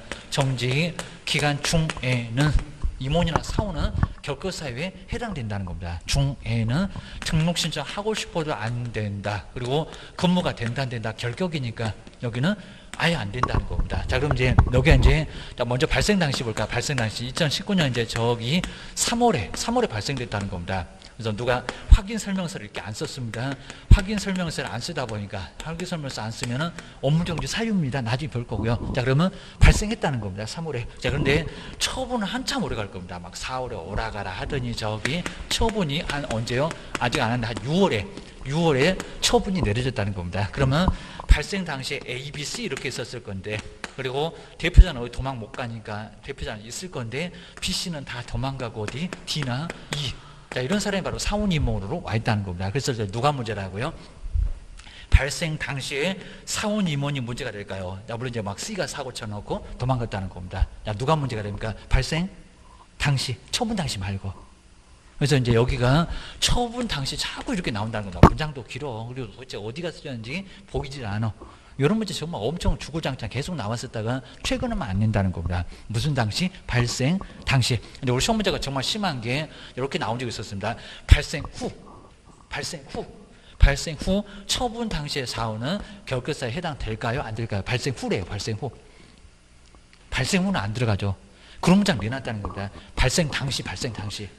임원이나 사원은 결격사유에 해당된다는 겁니다. 중에는 등록 신청하고 싶어도 안 된다. 그리고 근무가 된다 안 된다. 결격이니까 여기는 아예 안 된다는 겁니다. 자, 그럼 이제 여기 이제 먼저 발생 당시 볼까? 발생 당시 2019년 이제 저기 3월에 발생됐다는 겁니다. 그래서 누가 확인 설명서를 이렇게 안 썼습니다. 확인 설명서를 안 쓰다 보니까 확인 설명서 안 쓰면은 업무정지 사유입니다. 나중에 볼 거고요. 자, 그러면 발생했다는 겁니다. 3월에. 자, 그런데 처분은 한참 오래 갈 겁니다. 막 4월에 오라가라 하더니 저기 처분이 한 언제요? 아직 안 한다. 한 6월에 처분이 내려졌다는 겁니다. 그러면 발생 당시에 A, B, C 이렇게 있었을 건데 그리고 대표자는 어디 도망 못 가니까 대표자는 있을 건데 B, C는 다 도망가고 어디 D나 E 자, 이런 사람이 바로 사원임원으로 와 있다는 겁니다. 그래서 누가 문제라고요? 발생 당시에 사원임원이 문제가 될까요? 자, 물론 이제 막 C가 사고 쳐놓고 도망갔다는 겁니다. 자, 누가 문제가 됩니까? 발생 당시, 처분 당시 말고. 그래서 이제 여기가 처분 당시 자꾸 이렇게 나온다는 겁니다. 문장도 길어. 그리고 도대체 어디가 쓰였는지 보이질 않아. 이런 문제 정말 엄청 주구장창 계속 나왔었다가 최근에만 안 낸다는 겁니다. 무슨 당시? 발생 당시. 근데 우리 시험 문제가 정말 심한 게 이렇게 나온 적이 있었습니다. 발생 후 처분 당시의 사후는 결격사유에 해당될까요? 안 될까요? 발생 후래요. 발생 후는 안 들어가죠. 그런 문장 내놨다는 겁니다. 발생 당시.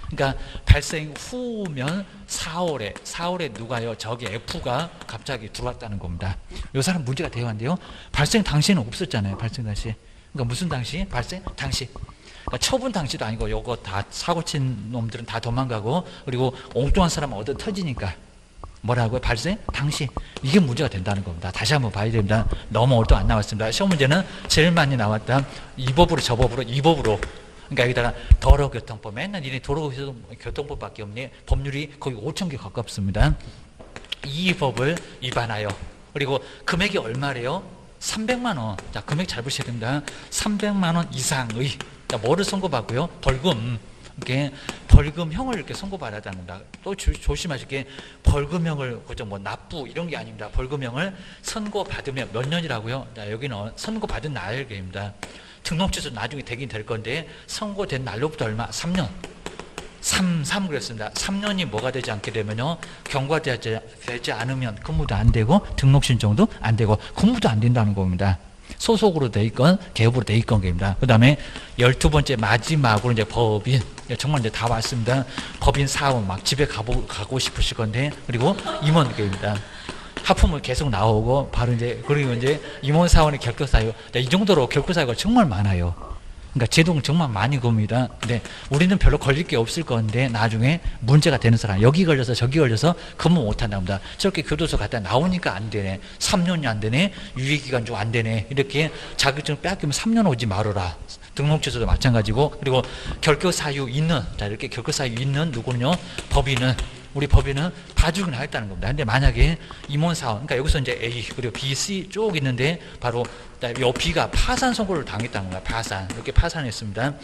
그러니까 발생 후면 4월에 누가요? 저기 F가 갑자기 들어왔다는 겁니다. 이 사람 문제가 대화인데요. 발생 당시는 없었잖아요. 발생 당시. 그러니까 무슨 당시? 발생 당시. 그러니까 처분 당시도 아니고 요거 다 사고 친 놈들은 다 도망가고 그리고 엉뚱한 사람은 얻어 터지니까 뭐라고요? 발생 당시. 이게 문제가 된다는 겁니다. 다시 한번 봐야 됩니다. 너무 오래도 안 나왔습니다. 시험 문제는 제일 많이 나왔다. 이 법으로 저 법으로 이 법으로. 그러니까 여기다가 도로교통법. 맨날 니네 도로교통법밖에 없니? 법률이 거의 5,000개 가깝습니다. 이 법을 위반하여. 그리고 금액이 얼마래요? 300만 원. 자, 금액 잘 보셔야 됩니다. 300만 원 이상의. 자, 뭐를 선고받고요? 벌금. 이렇게 벌금형을 이렇게 선고받았다는 겁니다. 또 조심하실 게 벌금형을 그저 뭐 납부 이런 게 아닙니다. 벌금형을 선고받으면 몇 년이라고요? 자, 여기는 선고받은 날입니다. 등록 취소 나중에 되긴 될 건데 선고된 날로부터 얼마? 3년. 3 그랬습니다. 3년이 뭐가 되지 않게 되면요. 경과되지 않으면 근무도 안 되고 등록 신청도 안 되고 근무도 안 된다는 겁니다. 소속으로 돼 있건 개업으로 돼 있건 겁니다. 그 다음에 12번째 마지막으로 이제 법인. 정말 이제 다 왔습니다. 법인 사원 막 집에 가고 싶으실 건데 그리고 임원계입니다. 하품은 계속 나오고 바로 이제 그리고 이제 임원 사원의 결격사유. 이 정도로 결격사유가 정말 많아요. 그러니까 제동 정말 많이 겁니다. 근데 우리는 별로 걸릴 게 없을 건데 나중에 문제가 되는 사람 여기 걸려서 저기 걸려서 근무 못 한답니다. 저렇게 교도소 갔다 나오니까 안 되네. 3년이 안 되네. 유예기간 좀 안 되네. 이렇게 자격증 뺏기면 3년 오지 말아라. 등록 취소도 마찬가지고 그리고 결격사유 있는 자 이렇게 결격사유 있는 누구는요? 법인은 우리 법인은 봐주긴 하겠다는 겁니다. 근데 만약에 임원사원, 그러니까 여기서 이제 A, 그리고 B, C 쭉 있는데 바로 이 B가 파산 선고를 당했다는 거야. 파산. 이렇게 파산했습니다.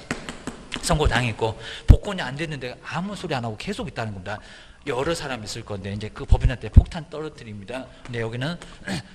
선고 당했고 복권이 안 됐는데 아무 소리 안 하고 계속 있다는 겁니다. 여러 사람이 있을 건데 이제 그 법인한테 폭탄 떨어뜨립니다. 근데 여기는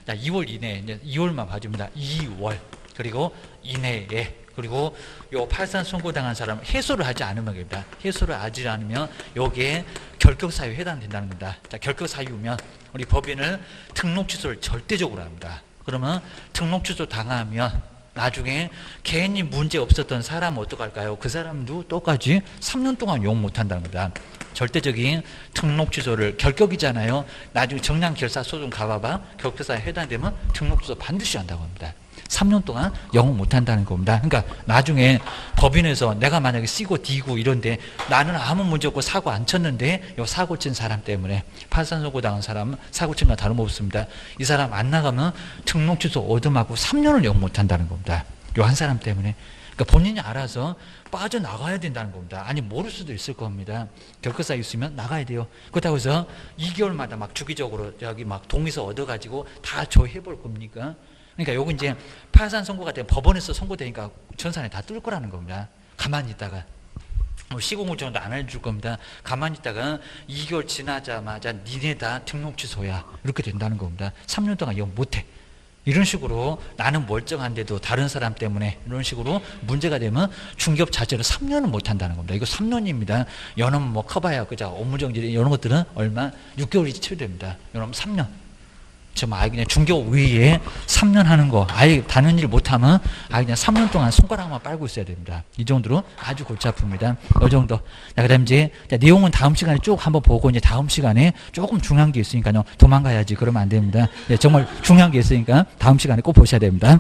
2월 이내에 이제 2월만 봐줍니다. 2월 그리고 이내에 그리고 요 파산 선고당한 사람 해소를 하지 않으면 됩니다. 해소를 하지 않으면 여기에 결격사유에 해당된다는 겁니다. 자, 결격사유면 우리 법인을 등록 취소를 절대적으로 합니다. 그러면 등록 취소 당하면 나중에 괜히 문제 없었던 사람은 어떡할까요? 그 사람도 똑같이 3년 동안 용 못한다는 겁니다. 절대적인 등록 취소를 결격이잖아요. 나중에 정량결사 소송 가봐봐. 결격사유에 해당되면 등록 취소 반드시 한다고 합니다. 3년 동안 영업 못한다는 겁니다. 그러니까 나중에 법인에서 내가 만약에 C고 D고 이런데 나는 아무 문제 없고 사고 안 쳤는데 요 사고 친 사람 때문에 파산 선고 당한 사람은 사고 친 거 다름없습니다. 이 사람 안 나가면 등록 취소 얻어맞고 3년을 영업 못한다는 겁니다. 요 한 사람 때문에. 그러니까 본인이 알아서 빠져나가야 된다는 겁니다. 아니 모를 수도 있을 겁니다. 결격사유 있으면 나가야 돼요. 그렇다고 해서 2개월마다 막 주기적으로 여기 막 동의서 얻어가지고 다 조회해볼 겁니까? 그러니까 요거 이제 파산 선고가 되면 법원에서 선고되니까 전산에 다 뜰 거라는 겁니다. 가만히 있다가 시공을 정도 안 해줄 겁니다. 가만히 있다가 2개월 지나자마자 니네 다 등록 취소야 이렇게 된다는 겁니다. 3년 동안 영 못해. 이런 식으로 나는 멀쩡한데도 다른 사람 때문에 이런 식으로 문제가 되면 중개업 자체를 3년을 못한다는 겁니다. 이거 3년입니다. 연은 뭐 커봐야 그죠. 업무정지 이런 것들은 얼마? 6개월이 치료됩니다. 연은 3년. 정말 아예 그냥 중개업 외에 3년 하는 거 아예 다른 일 못하면 아예 그냥 3년 동안 손가락만 빨고 있어야 됩니다. 이 정도로 아주 골치 아픕니다. 이 정도. 자, 그다음 이제 내용은 다음 시간에 쭉 한번 보고 이제 다음 시간에 조금 중요한 게 있으니까요. 도망가야지 그러면 안 됩니다. 네, 정말 중요한 게 있으니까 다음 시간에 꼭 보셔야 됩니다.